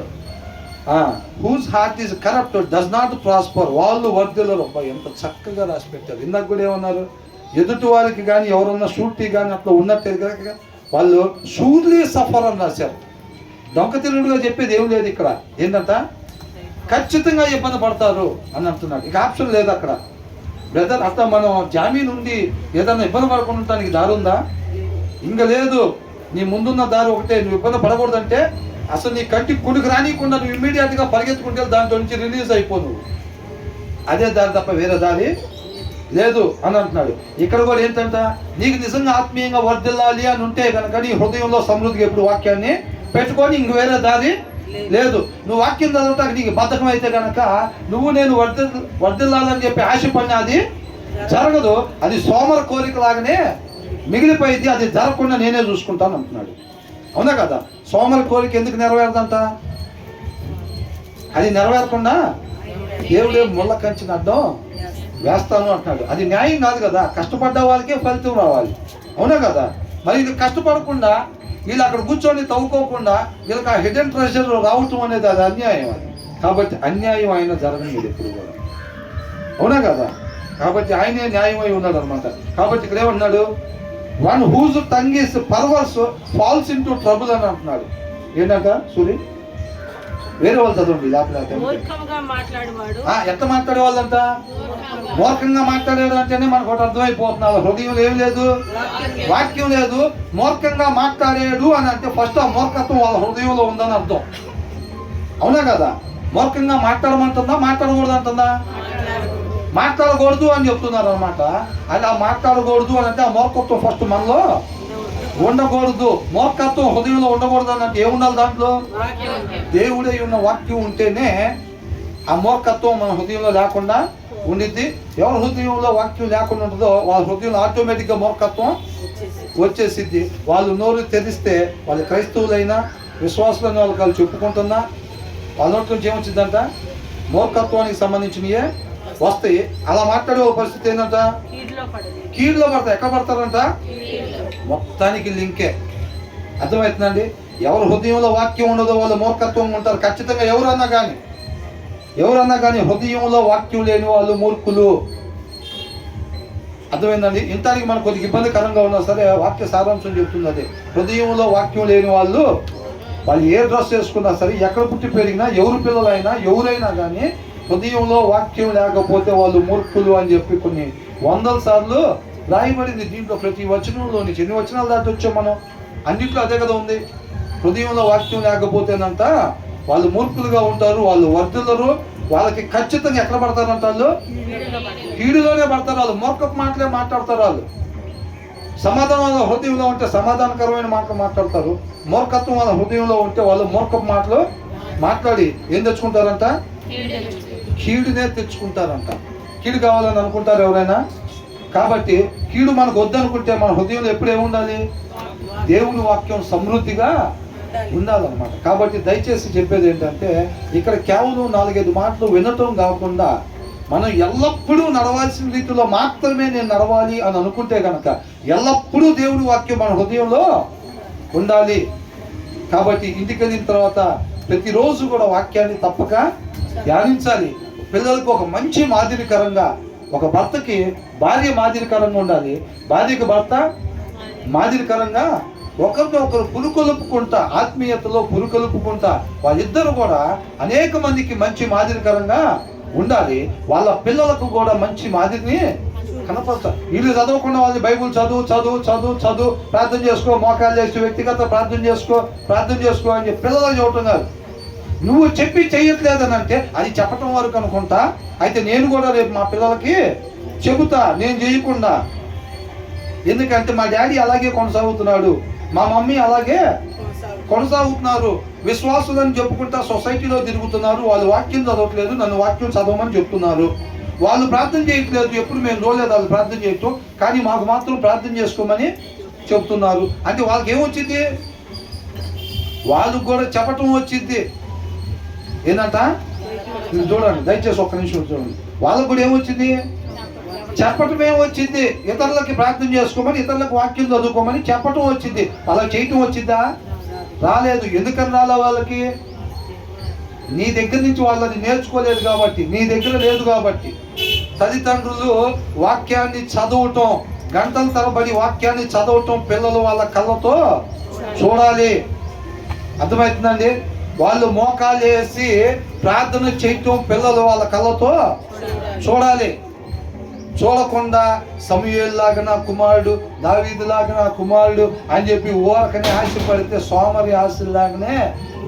Whose heart is corrupt does not prosper. వాళ్ళు వర్ధిల్లరు. ఎంత చక్కగా రాసి పెట్టారు. ఇందాక కూడా ఏమన్నారు? ఎదుటి వారికి కానీ ఎవరన్నా షూరిటీ కానీ అట్లా ఉన్నట్టే కనుక వాళ్ళు షూర్లీ సఫర్ అని రాశారు. దొంగతిరుగుడుగా చెప్పేది ఏం లేదు ఇక్కడ. ఏంటంట? ఖచ్చితంగా ఇబ్బంది పడతారు అని అంటున్నాడు. ఇక ఆప్షన్ లేదు అక్కడ. బ్రదర్ అట్లా మనం జామీన్ ఉండి ఏదన్నా ఇబ్బంది పడకుండా ఉండటానికి దారి ఉందా? ఇంకా లేదు. నీ ముందున్న దారి ఒకటే. నువ్వు ఇబ్బంది పడకూడదంటే అసలు నీ కంటికి కుడికి రానియకుండా నువ్వు ఇమ్మీడియట్గా పరిగెత్తుకుంటే దాంట్లో నుంచి రిలీజ్ అయిపో నువ్వు. అదే దారి తప్ప వేరే దారి లేదు అని అంటున్నాడు. ఇక్కడ కూడా ఏంటంట? నీకు నిజంగా ఆత్మీయంగా వర్ధిల్లాలి అని ఉంటే కనుక నీ హృదయంలో సమృద్ధిగా ఎప్పుడు వాక్యాన్ని పెట్టుకొని ఇంక వేరే దారి లేదు. నువ్వు వాక్యం చదవటానికి నీకు బద్ధకం అయితే కనుక నువ్వు నేను వర్ధిల్లాలని చెప్పి ఆశపడిన అది జరగదు. అది సోమర కోరిక లాగానే మిగిలిపోయింది. అది జరగకుండా నేనే చూసుకుంటాను అంటున్నాడు. అవునా కదా? సోమర కోరిక ఎందుకు నెరవేరదంట? అది నెరవేరకుండా దేవుడే ముళ్ళ కంచిన అడ్డం వేస్తాను అంటున్నాడు. అది న్యాయం కాదు కదా. కష్టపడ్డ వాళ్ళకే ఫలితం రావాలి. అవునా కదా? మరి ఇది కష్టపడకుండా వీళ్ళు అక్కడ కూర్చొని తవ్వుకోకుండా వీళ్ళకి ఆ హిడెన్ ట్రెజర్ రావటం అనేది అది అన్యాయం. అది కాబట్టి అన్యాయం ఆయన జరగలేదు ఎప్పుడు కూడా. అవునా కదా? కాబట్టి ఆయనే న్యాయమై ఉన్నాడు అనమాట. కాబట్టి ఇక్కడ ఏమన్నాడు? One whose tongue is perverse falls into trouble అని అంటున్నాడు. ఏంటంట సూరి? వేరే వాళ్ళు చదవండి. ఎట్లా మాట్లాడేవాళ్ళంట? మూర్ఖంగా మాట్లాడాడు అంటేనే మనకు ఒకటి అర్థమైపోతున్నారు. హృదయం ఏం లేదు, వాక్యం లేదు. మూర్ఖంగా మాట్లాడాడు అని అంటే ఫస్ట్ ఆ మూర్ఖత్వం వాళ్ళ హృదయంలో ఉందని అర్థం. అవునా కదా? మూర్ఖంగా మాట్లాడమంటుందా, మాట్లాడకూడదు అంటుందా? మాట్లాడకూడదు అని చెప్తున్నారు అనమాట. అది ఆ మాట్లాడకూడదు అని అంటే ఆ మూర్ఖత్వం ఫస్ట్ మనలో ఉండకూడదు. మూర్ఖత్వం హృదయంలో ఉండకూడదు అని అంటే ఏముండాలి? దాంట్లో దేవుడే ఉన్న వాక్యం ఉంటేనే ఆ మూర్ఖత్వం మన హృదయంలో లేకుండా ఉండిద్ది. ఎవరి హృదయంలో వాక్యం లేకుండా ఉంటుందో వాళ్ళ హృదయంలో ఆటోమేటిక్గా మూర్ఖత్వం వచ్చేసిద్ది. వాళ్ళు నోరు తెరిస్తే వాళ్ళు క్రైస్తవులైనా విశ్వాసులైన వాళ్ళు కలిసి చెప్పుకుంటున్నా వాళ్ళ నోటి నుంచి ఏమొచ్చిందంట? మూర్ఖత్వానికి సంబంధించినయే వస్తాయి. అలా మాట్లాడే పరిస్థితి ఏంటంట? కీడులో పడతాయి. ఎక్కడ పడతారంట? మొత్తానికి లింకే. అర్థమవుతుందండి? ఎవరు హృదయంలో వాక్యం ఉండదో వాళ్ళు మూర్ఖత్వం ఉంటారు ఖచ్చితంగా. ఎవరన్నా కానీ హృదయంలో వాక్యం లేని వాళ్ళు మూర్ఖులు. అర్థమైందండి? ఇంతానికి మనకు కొద్దిగా ఇబ్బందికరంగా ఉన్నా సరే వాక్య సారాంశం చెప్తుంది అదే. హృదయంలో వాక్యం లేని వాళ్ళు ఏ డ్రెస్ వేసుకున్నా సరే, ఎక్కడ పుట్టి పెరిగినా, ఎవరు పిల్లలైనా ఎవరైనా కానీ హృదయంలో వాక్యం లేకపోతే వాళ్ళు మూర్ఖులు అని చెప్పి కొన్ని వందల సార్లు రాయబడింది దీంట్లో. ప్రతి వచనంలోని ఎన్ని వచనాలు దాటి వచ్చాం మనం, అన్నింటిలో అదే కదా ఉంది. హృదయంలో వాక్యం లేకపోతేనంట వాళ్ళు మూర్ఖులుగా ఉంటారు, వాళ్ళు వర్ధిల్లరు, వాళ్ళకి ఖచ్చితంగా ఎక్కడ పడతారంట, వాళ్ళు కీడులోనే పడతారు. వాళ్ళు మూర్ఖపు మాటలే మాట్లాడతారు. వాళ్ళు సమాధానం వాళ్ళ హృదయంలో ఉంటే సమాధానకరమైన మాటలు మాట్లాడతారు. మూర్ఖత్వం వాళ్ళ హృదయంలో ఉంటే వాళ్ళు మూర్ఖపు మాటలు మాట్లాడి ఏం తెచ్చుకుంటారంట, కీడునే తెచ్చుకుంటారంట. కీడు కావాలని అనుకుంటారు ఎవరైనా. కాబట్టి కీడు మనకు వద్దనుకుంటే మన హృదయంలో ఎప్పుడు ఏముండాలి, దేవుని వాక్యం సమృద్ధిగా ఉండాలన్నమాట. కాబట్టి దయచేసి చెప్పేది ఏంటంటే, ఇక్కడ కేవలం 4-5 మాటలు వినటం కాకుండా మనం ఎల్లప్పుడూ నడవాల్సిన రీతిలో మాత్రమే నేను నడవాలి అని అనుకుంటే కనుక ఎల్లప్పుడూ దేవుని వాక్యం మన హృదయంలో ఉండాలి. కాబట్టి ఇంటికి వెళ్ళిన తర్వాత ప్రతిరోజు కూడా వాక్యాన్ని తప్పక ధ్యానించాలి. పిల్లలకు ఒక మంచి మాదిరికరంగా, ఒక భర్తకి భార్య మాదిరికరంగా ఉండాలి, భార్యకి భర్త మాదిరికరంగా ఒకరితో ఒకరు పురుకొలుపుకుంటా, ఆత్మీయతలో పురుకొలుపుకుంటా వాళ్ళిద్దరు కూడా అనేక మందికి మంచి మాదిరికరంగా ఉండాలి. వాళ్ళ పిల్లలకు కూడా మంచి మాదిరిని కనపడతారు. వీళ్ళు చదవకుండా వాళ్ళు బైబుల్ చదువు ప్రార్థన చేసుకో, మోకాలు చేసి వ్యక్తిగత ప్రార్థన చేసుకో అని చెప్పి పిల్లలకు చెప్పటం కాదు. నువ్వు చెప్పి చెయ్యట్లేదని అంటే అది చెప్పటం వరకు అనుకుంటా. అయితే నేను కూడా రేపు మా పిల్లలకి చెబుతా, నేను చేయకుండా. ఎందుకంటే మా డాడీ అలాగే కొనసాగుతున్నాడు, మా మమ్మీ అలాగే కొనసాగుతున్నారు, విశ్వాసులని చెప్పుకుంటా సొసైటీలో తిరుగుతున్నారు, వాళ్ళు వాక్యం చదవట్లేదు, నన్ను వాక్యం చదవమని చెప్తున్నారు. వాళ్ళు ప్రార్థన చేయట్లేదు, ఎప్పుడు మేము చూడలేదు వాళ్ళు ప్రార్థన చేయటం, కానీ మాకు మాత్రం ప్రార్థన చేసుకోమని చెప్తున్నారు. అంటే వాళ్ళకి ఏమొచ్చింది, వాళ్ళకు కూడా చెప్పటం వచ్చింది. ఏంటంట చూడండి, దయచేసి ఒక్క నిమిషం చూడండి. వాళ్ళకు కూడా ఏమొచ్చింది, చెప్పటం ఏమొచ్చింది. ఇతరులకి ప్రార్థన చేసుకోమని, ఇతరులకు వాక్యం చదువుకోమని చెప్పటం వచ్చింది. అలా చేయటం వచ్చిందా, రాలేదు. ఎందుకని రాలా వాళ్ళకి, నీ దగ్గర నుంచి వాళ్ళని నేర్చుకోలేదు కాబట్టి, నీ దగ్గర లేదు కాబట్టి. తల్లిదండ్రులు వాక్యాన్ని చదవటం, గంటల తరబడి వాక్యాన్ని చదవటం పిల్లలు వాళ్ళ కళ్ళతో చూడాలి. అర్థమవుతుందండి? వాళ్ళు మోకాలు వేసి ప్రార్థన చేయటం పిల్లలు వాళ్ళ కళ్ళతో చూడాలి. చూడకుండా సమూయేలులాగా నా కుమారుడు, దావీదులాగా నా కుమారుడు అని చెప్పి ఊరకనే ఆశపడితే సోమరి ఆశలాగానే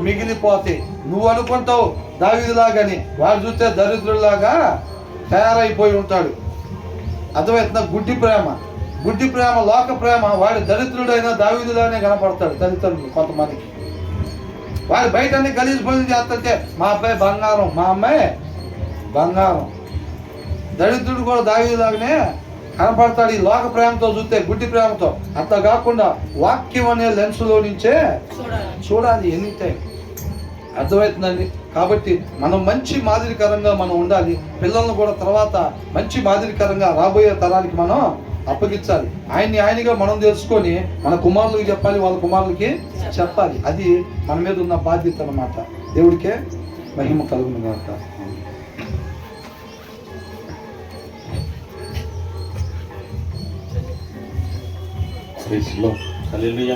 మిగిలిపోతాయి. నువ్వు అనుకుంటావు దావీదులాగాని, వాడు చూస్తే దరిద్రులాగా తయారైపోయి ఉంటాడు. అర్థమవుతుందా? గుడ్డి ప్రేమ లోక ప్రేమ. వాడు దరిద్రుడైనా దావీదులాగానే కనపడతాడు తల్లిదండ్రులు కొంతమందికి. వాడు బయట అన్ని గలీజ్ పనులు చేస్తుంటే మా అబ్బాయి బంగారం, మా అమ్మాయి బంగారం. దరిద్రుడు కూడా దావీదులాగానే కనపడతాడు ఈ లోక ప్రేమతో చూస్తే, గుడ్డి ప్రేమతో. అట్లా కాకుండా వాక్యం అనే లెన్స్లో నుంచే చూడాలి ఎనీ టైం. అర్థమవుతుందండి? కాబట్టి మనం మంచి మాదిరికరంగా మనం ఉండాలి. పిల్లలను కూడా తర్వాత మంచి మాదిరికరంగా రాబోయే తరానికి మనం అప్పగించాలి. ఆయనగా మనం తెలుసుకొని మన కుమారులకు చెప్పాలి, వాళ్ళ కుమారులకి చెప్పాలి. అది మన మీద ఉన్న బాధ్యత అన్నమాట. దేవుడికే మహిమ కలుగును గాక. హల్లెలూయా.